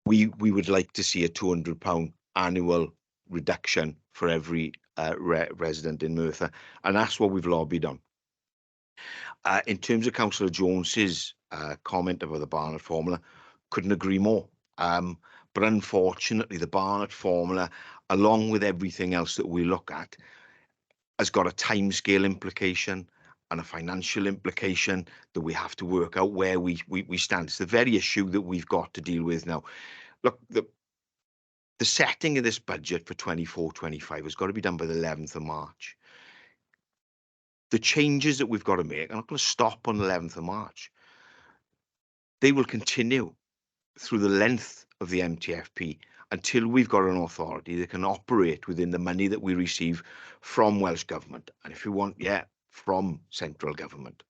we would like to see a £200 annual reduction for every resident in Merthyr, and that's what we've lobbied on. In terms of Councillor Jones's comment about the Barnett formula, couldn't agree more. But unfortunately, the Barnett formula, along with everything else that we look at, has got a timescale implication and a financial implication that we have to work out where we stand. It's the very issue that we've got to deal with now. Look, the setting of this budget for 24-25 has got to be done by the 11th of March. The changes that we've got to make are not going to stop on the 11th of March. They will continue through the length of the MTFP until we've got an authority that can operate within the money that we receive from Welsh Government. And if you want, from central government.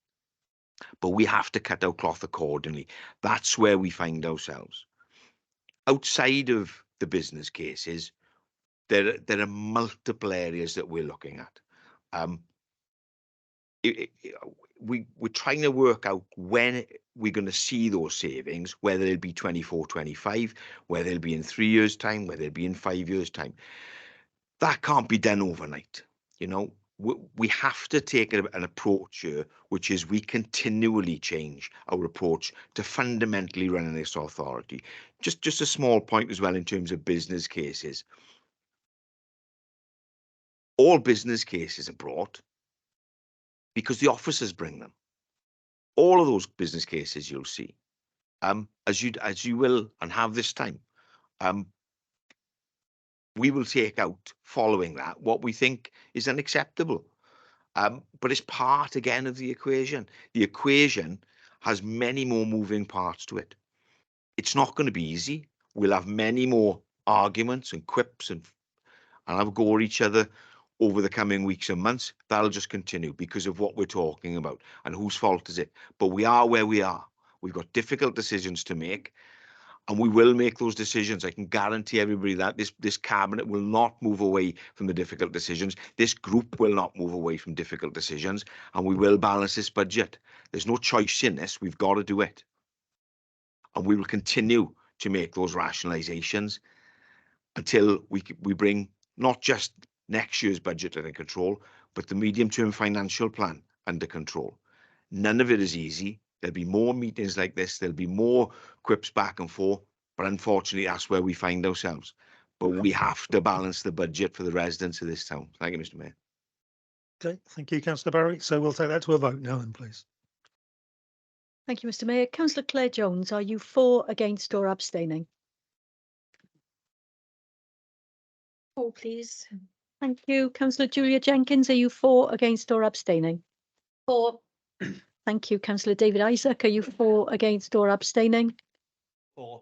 But we have to cut our cloth accordingly. That's where we find ourselves. Outside of the business cases, there are multiple areas that we're looking at. We're trying to work out when we're going to see those savings, whether it'll be 24-25, whether it'll be in 3 years' time, whether it'll be in 5 years' time. That can't be done overnight. You know, we have to take an approach here, which is we continually change our approach to fundamentally running this authority. Just a small point as well in terms of business cases. All business cases are brought because the officers bring them. All of those business cases you'll see, as you will and have this time, we will take out following that what we think is unacceptable. But it's part again of the equation. The equation has many more moving parts to it. It's not going to be easy. We'll have many more arguments and quips and have a go at each other over the coming weeks and months. That'll just continue because of what we're talking about and whose fault is it. But we are where we are. We've got difficult decisions to make, and we will make those decisions. I can guarantee everybody that this cabinet will not move away from the difficult decisions. This group will not move away from difficult decisions, and we will balance this budget. There's no choice in this. We've got to do it. And we will continue to make those rationalizations until we bring not just next year's budget under control, but the medium-term financial plan under control. None of it is easy. There'll be more meetings like this. There'll be more quips back and forth. But unfortunately, that's where we find ourselves. But we have to balance the budget for the residents of this town. Thank you, Mr. Mayor. Okay, thank you, Councillor Barry. So we'll take that to a vote now, then, please. Thank you, Mr. Mayor. Councillor Claire Jones, are you for, against, or abstaining? For, please. Thank you. Councillor Julia Jenkins, are you for, against, or abstaining? For. Thank you. Councillor David Isaac, are you for, against, or abstaining? For.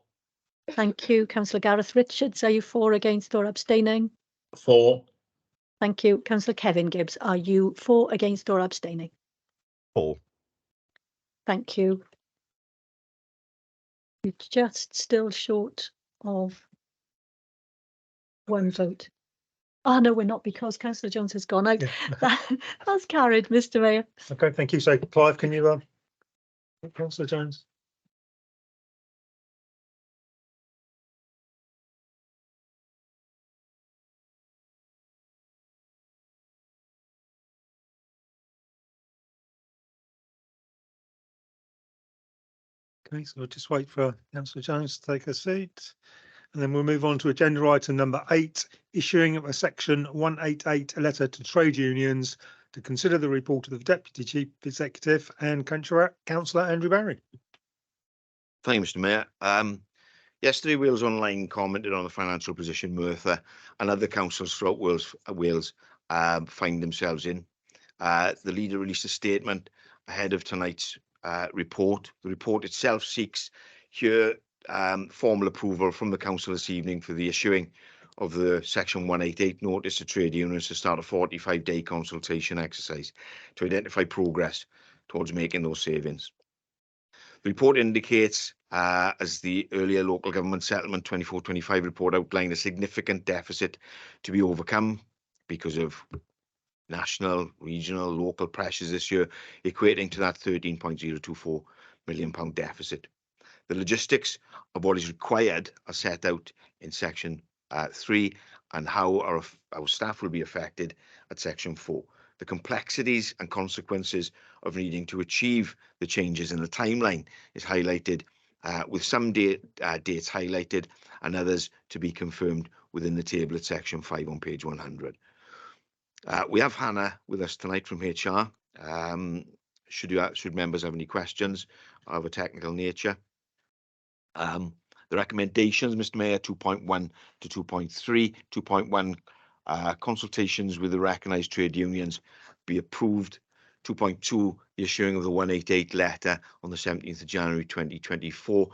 Thank you. Councillor Gareth Richards, are you for, against, or abstaining? For. Thank you. Councillor Kevin Gibbs, are you for, against, or abstaining? Paul. Thank you. We're just still short of one vote. Oh, no, we're not, because Councillor Jones has gone out. Yeah. That's carried, Mr Mayor. Okay, thank you. So Clive, can you, Councillor Jones? Okay, so we'll just wait for Councillor Jones to take her seat. And then we'll move on to agenda item number 8, issuing of a section 188 letter to trade unions to consider the report of the Deputy Chief Executive and Councillor Andrew Barry. Thank you, Mr. Mayor. Yesterday, Wales Online commented on the financial position Merthyr and other councils throughout Wales find themselves in. The leader released a statement ahead of tonight's report. The report itself seeks here formal approval from the council this evening for the issuing of the section 188 notice to trade unions to start a 45-day consultation exercise to identify progress towards making those savings. The report indicates, as the earlier local government settlement 24-25 report outlined, a significant deficit to be overcome because of national, regional, local pressures this year, equating to that £13.024 million deficit. The logistics of what is required are set out in section 3 and how our staff will be affected at section 4. The complexities and consequences of needing to achieve the changes in the timeline is highlighted, with some dates highlighted and others to be confirmed within the table at section 5 on page 100. We have Hannah with us tonight from HR. Should members have any questions of a technical nature? The recommendations, Mr. Mayor, 2.1 to 2.3, 2.1 consultations with the recognised trade unions be approved. 2.2, the issuing of the 188 letter on the 17th of January 2024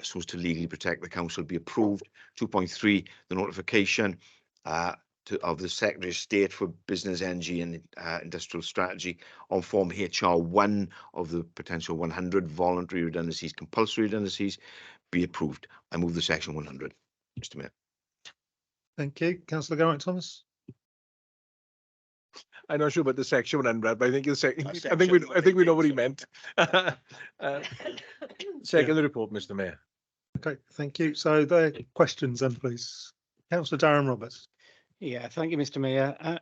so as to legally protect the council be approved. 2.3, the notification of the Secretary of State for Business, Energy and Industrial Strategy on Form HR1 of the potential 100 voluntary redundancies, compulsory redundancies be approved. I move the section 100, Mr. Mayor. Thank you. Councillor Garrett-Thomas. I'm not sure about the section 100, but I think I think we know what he meant. Second the report, Mr. Mayor. Okay, thank you. So the questions then, please. Councillor Darren Roberts. Yeah, thank you, Mr. Mayor.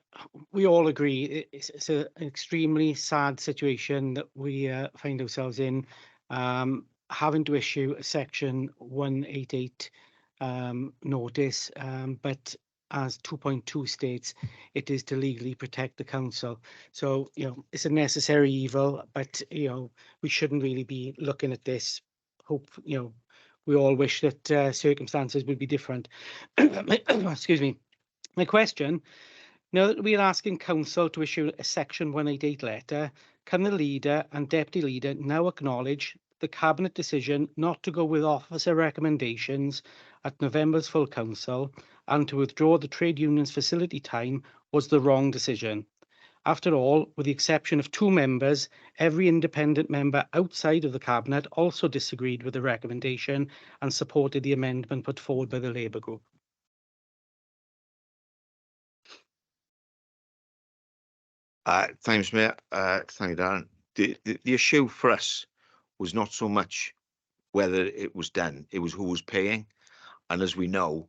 We all agree it's an extremely sad situation that we find ourselves in, having to issue a section 188 notice, but as 2.2 states, it is to legally protect the council. So, it's a necessary evil, but, we shouldn't really be looking at this. Hope, we all wish that circumstances would be different. Excuse me. My question, now that we are asking council to issue a section 188 letter, can the leader and deputy leader now acknowledge the cabinet decision not to go with officer recommendations at November's full council and to withdraw the trade union's facility time was the wrong decision? After all, with the exception of 2 members, every independent member outside of the cabinet also disagreed with the recommendation and supported the amendment put forward by the Labour group. Thanks, Mayor. Thank you, Darren. The issue for us was not so much whether it was done, it was who was paying. And as we know,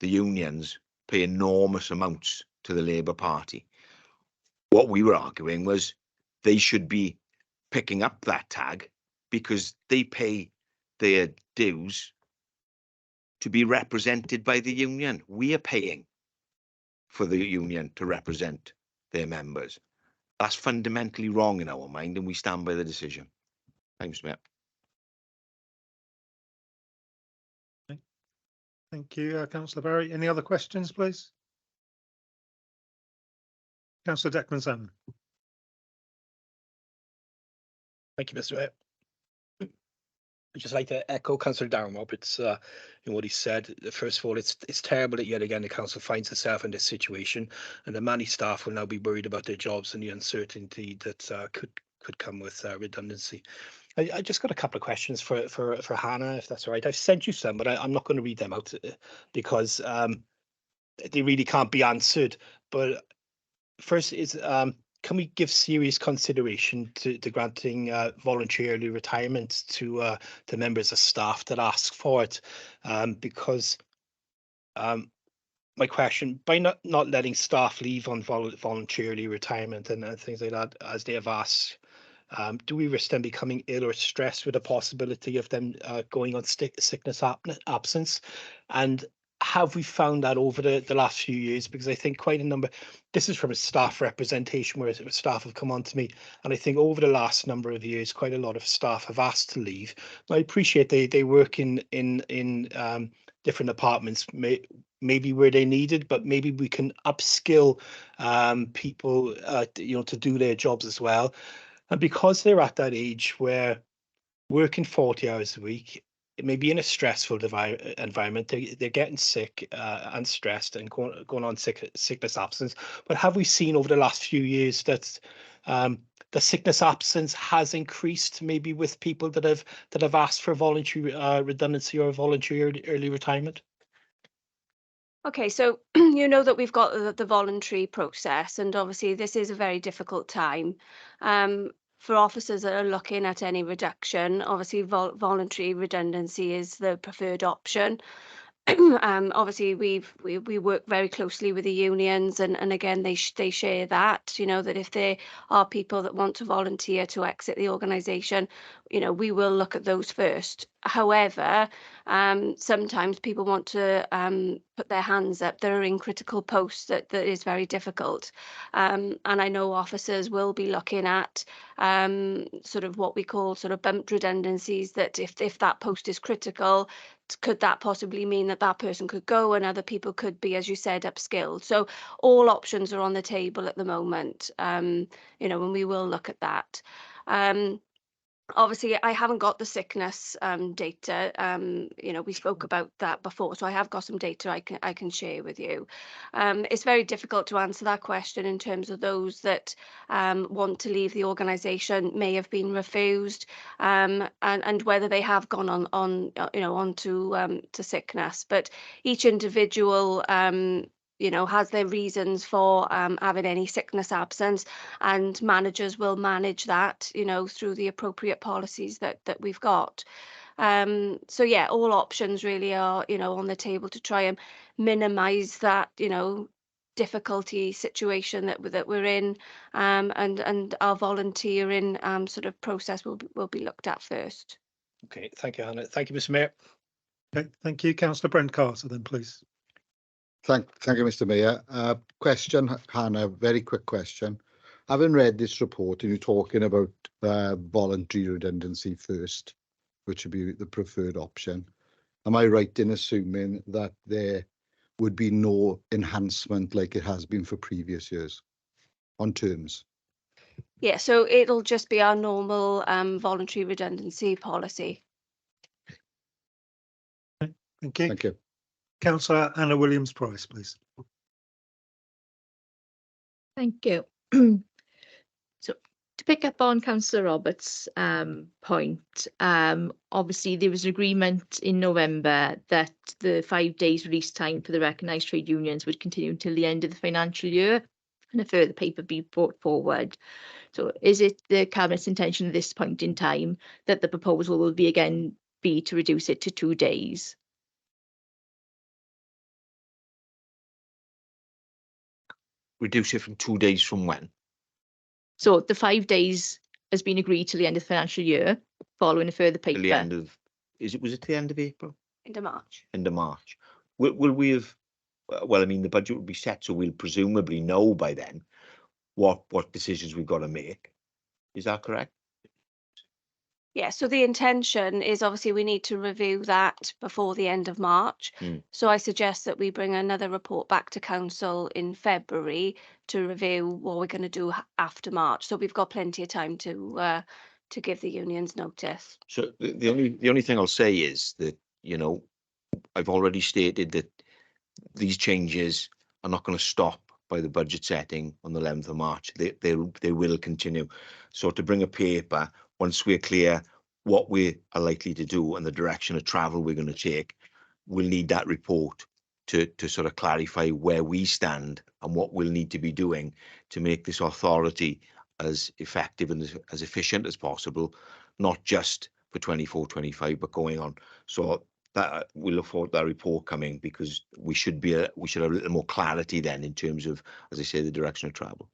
the unions pay enormous amounts to the Labour Party. What we were arguing was they should be picking up that tag because they pay their dues to be represented by the union. We are paying for the union to represent their members. That's fundamentally wrong in our mind, and we stand by the decision. Thanks, Mayor. Thank you, Councillor Barry. Any other questions, please? Councillor Declan Salmon. Thank you, Mr. Mayor. I'd just like to echo Councillor Darren Roberts in what he said. First of all, it's terrible that yet again the council finds itself in this situation, and the many staff will now be worried about their jobs and the uncertainty that could could come with redundancy. I just got a couple of questions for Hannah, if that's all right. I've sent you some, but I'm not going to read them out because they really can't be answered. But first is, can we give serious consideration to granting voluntary early retirement to members of staff that ask for it? Because my question, by not letting staff leave on voluntary early retirement and things like that, as they have asked, do we risk them becoming ill or stressed with the possibility of them going on sickness absence? And have we found that over the last few years? Because I think quite a number, this is from a staff representation where staff have come on to me, and I think over the last number of years, quite a lot of staff have asked to leave. I appreciate they work in different departments, maybe where they needed, but maybe we can upskill people, to do their jobs as well. And because they're at that age where working 40 hours a week, it may be in a stressful environment, they're getting sick and stressed and going on sickness absence. But have we seen over the last few years that the sickness absence has increased, maybe with people that have asked for voluntary redundancy or voluntary early retirement? Okay, so you know that we've got the voluntary process, and obviously this is a very difficult time. For officers that are looking at any reduction, obviously voluntary redundancy is the preferred option. Obviously we work very closely with the unions, and again they share that, that if there are people that want to volunteer to exit the organisation, we will look at those first. However, sometimes people want to put their hands up that are in critical posts that is very difficult, and I know officers will be looking at sort of what we call sort of bumped redundancies, that if that post is critical, could that possibly mean that person could go and other people could be, as you said, upskilled? So all options are on the table at the moment, and we will look at that. Obviously, I haven't got the sickness data. We spoke about that before, so I have got some data I can share with you. It's very difficult to answer that question in terms of those that want to leave the organisation may have been refused, and whether they have gone on to sickness. But each individual has their reasons for having any sickness absence, and managers will manage that, through the appropriate policies that we've got. So yeah, all options really are, on the table to try and minimise that, difficulty situation that we're in, and our volunteering sort of process will be looked at first. Okay, thank you, Hannah. Thank you, Mr. Mayor. Okay, thank you. Councillor Brent Carter, then, please. Thank you, Mr. Mayor. Question, Hannah, very quick question. Having read this report and you're talking about voluntary redundancy first, which would be the preferred option, am I right in assuming that there would be no enhancement like it has been for previous years on terms? Yeah, so it'll just be our normal voluntary redundancy policy. Okay, thank you. Thank you. Councillor Anna Williams-Price, please. Thank you. So to pick up on Councillor Roberts' point, obviously there was an agreement in November that the 5 days release time for the recognised trade unions would continue until the end of the financial year, and a further paper be brought forward. So is it the Cabinet's intention at this point in time that the proposal will be to reduce it to 2 days? Reduce it from 2 days from when? So the 5 days has been agreed till the end of the financial year, following a further paper. Till the end of, was it the end of April? End of March. End of March. Will we have, well, I mean, the budget will be set, so we'll presumably know by then what decisions we've got to make. Is that correct? Yeah, so the intention is obviously we need to review that before the end of March. So I suggest that we bring another report back to council in February to review what we're going to do after March. So we've got plenty of time to give the unions notice. So the only thing I'll say is that, I've already stated that these changes are not going to stop by the budget setting on the 11th of March. They will continue. So to bring a paper, once we're clear what we are likely to do and the direction of travel we're going to take, we'll need that report to sort of clarify where we stand and what we'll need to be doing to make this authority as effective and as efficient as possible, not just for 24-25, but going on. So that we look forward to that report coming, because we should have a little more clarity then in terms of, as I say, the direction of travel.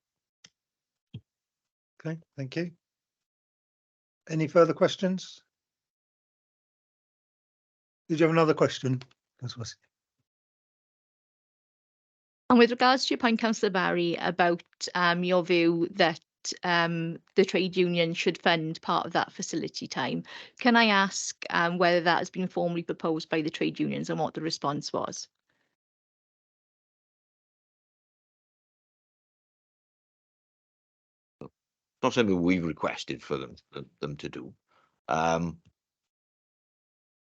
Okay, thank you. Any further questions? Did you have another question? And with regards to your point, Councillor Barry, about your view that the trade union should fund part of that facility time, can I ask whether that has been formally proposed by the trade unions and what the response was? Not something we've requested for them to do.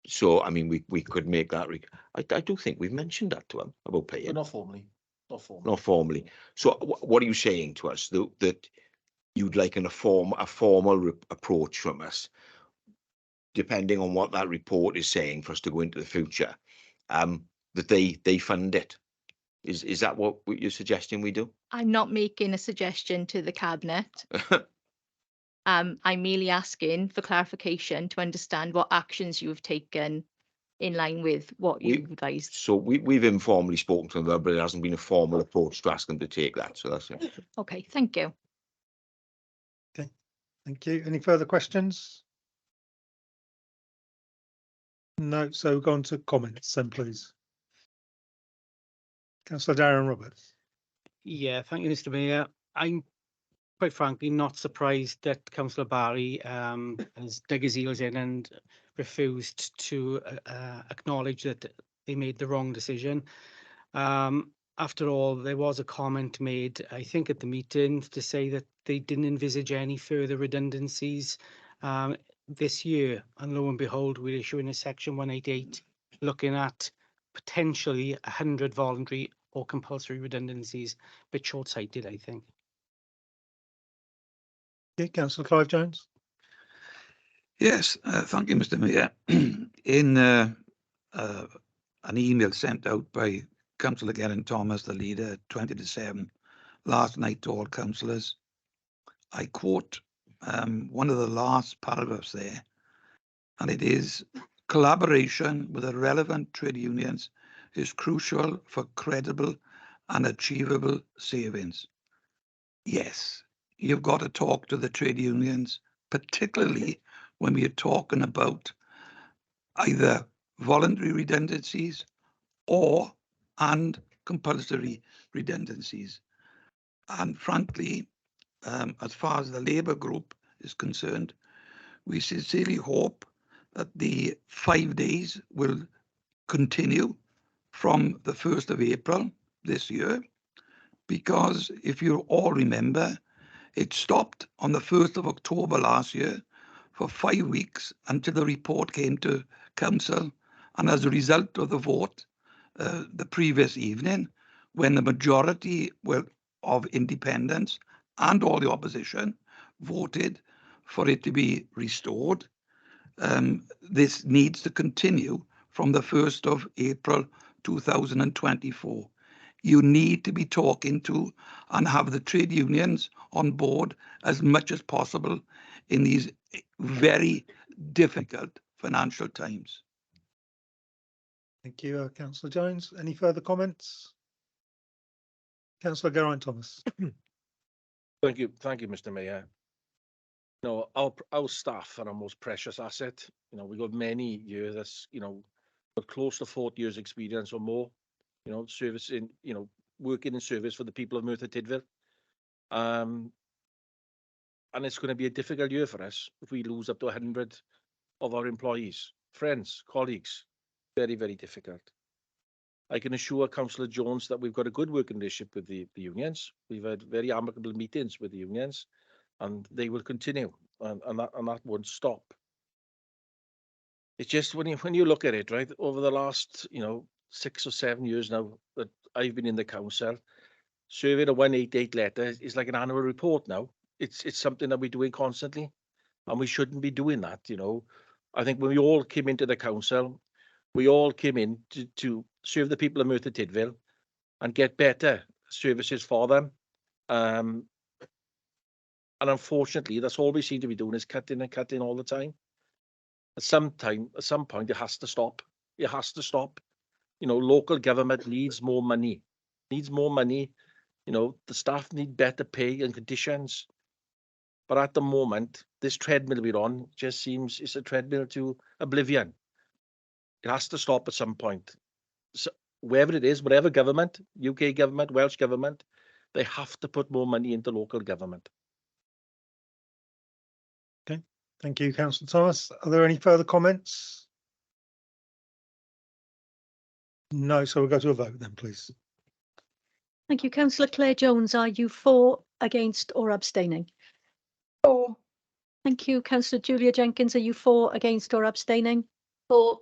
So I mean, we could make that. I do think we've mentioned that to them about paying. But not formally. Not formally. So what are you saying to us, that you'd like a formal approach from us, depending on what that report is saying, for us to go into the future, that they fund it? Is that what you're suggesting we do? I'm not making a suggestion to the cabinet. I'm merely asking for clarification to understand what actions you have taken in line with what you've advised. So we've informally spoken to them, but it hasn't been a formal approach to ask them to take that. So that's it. Okay, thank you. Okay, thank you. Any further questions? No, so we've gone to comments then, please. Councillor Darren Roberts. Yeah, thank you, Mr. Mayor. I'm quite frankly not surprised that Councillor Barry has dug his heels in and refused to acknowledge that they made the wrong decision. After all, there was a comment made, I think, at the meeting to say that they didn't envisage any further redundancies this year. And lo and behold, we're issuing a Section 188 looking at potentially 100 voluntary or compulsory redundancies. A bit short-sighted, I think. Yeah, Councillor Clive Jones. Yes, thank you, Mr. Mayor. In an email sent out by Councillor Geraint-Thomas, the leader, 20 to 7, last night to all councillors, I quote one of the last paragraphs there, and it is, "Collaboration with the relevant trade unions is crucial for credible and achievable savings." Yes, you've got to talk to the trade unions, particularly when we are talking about either voluntary redundancies and compulsory redundancies. And frankly, as far as the Labour group is concerned, we sincerely hope that the 5 days will continue from the 1st of April this year, because if you all remember, it stopped on the 1st of October last year for 5 weeks until the report came to council. And as a result of the vote the previous evening, when the majority of independents and all the opposition voted for it to be restored, this needs to continue from the 1st of April 2024. You need to be talking to and have the trade unions on board as much as possible in these very difficult financial times. Thank you, Councillor Jones. Any further comments? Councillor Geraint-Thomas. Thank you, Mr. Mayor. No, our staff are our most precious asset. You know, we've got many years. That's, you know, got close to 40 years experience or more. You know, servicing, you know, working in service for the people of Merthyr Tydfil. And it's going to be a difficult year for us if we lose up to 100 of our employees, friends, colleagues. Very, very difficult. I can assure Councillor Jones that we've got a good working relationship with the unions. We've had very amicable meetings with the unions, and they will continue, and that won't stop. It's just when you look at it, right, over the last 6 or 7 years now that I've been in the council, serving a 188 letter is like an annual report now. It's something that we're doing constantly, and we shouldn't be doing that. You know, I think when we all came into the council, we all came in to serve the people of Merthyr Tydfil and get better services for them. And unfortunately, that's all we seem to be doing is cutting and cutting all the time. At some point, it has to stop. It has to stop. You know, local government needs more money. Needs more money. You know, the staff need better pay and conditions. But at the moment, this treadmill we're on just seems it's a treadmill to oblivion. It has to stop at some point. So wherever it is, whatever government, UK government, Welsh government, they have to put more money into local government. Okay, thank you, Councillor Thomas. Are there any further comments? No, so we'll go to a vote then, please. Thank you. Councillor Claire Jones, are you for, against or abstaining? For. Thank you. Councillor Julia Jenkins, are you for, against or abstaining? For.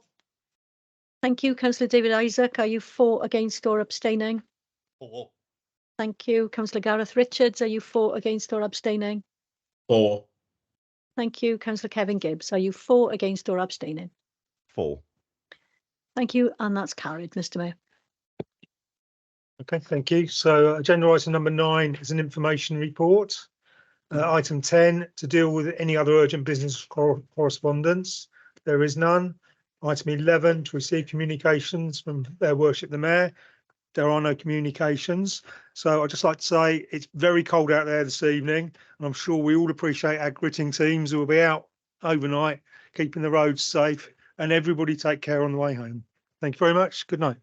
Thank you. Councillor David Isaac, are you for, against or abstaining? For. Thank you. Councillor Gareth Richards, are you for, against or abstaining? For. Thank you. Councillor Kevin Gibbs, are you for, against or abstaining? For. Thank you. And that's carried, Mr. Mayor. Okay, thank you. So agenda item number 9 is an information report. Item 10, to deal with any other urgent business correspondence. There is none. Item 11, to receive communications from Their Worship the Mayor. There are no communications. So I'd just like to say it's very cold out there this evening, and I'm sure we all appreciate our gritting teams who will be out overnight, keeping the roads safe, and everybody take care on the way home. Thank you very much. Good night.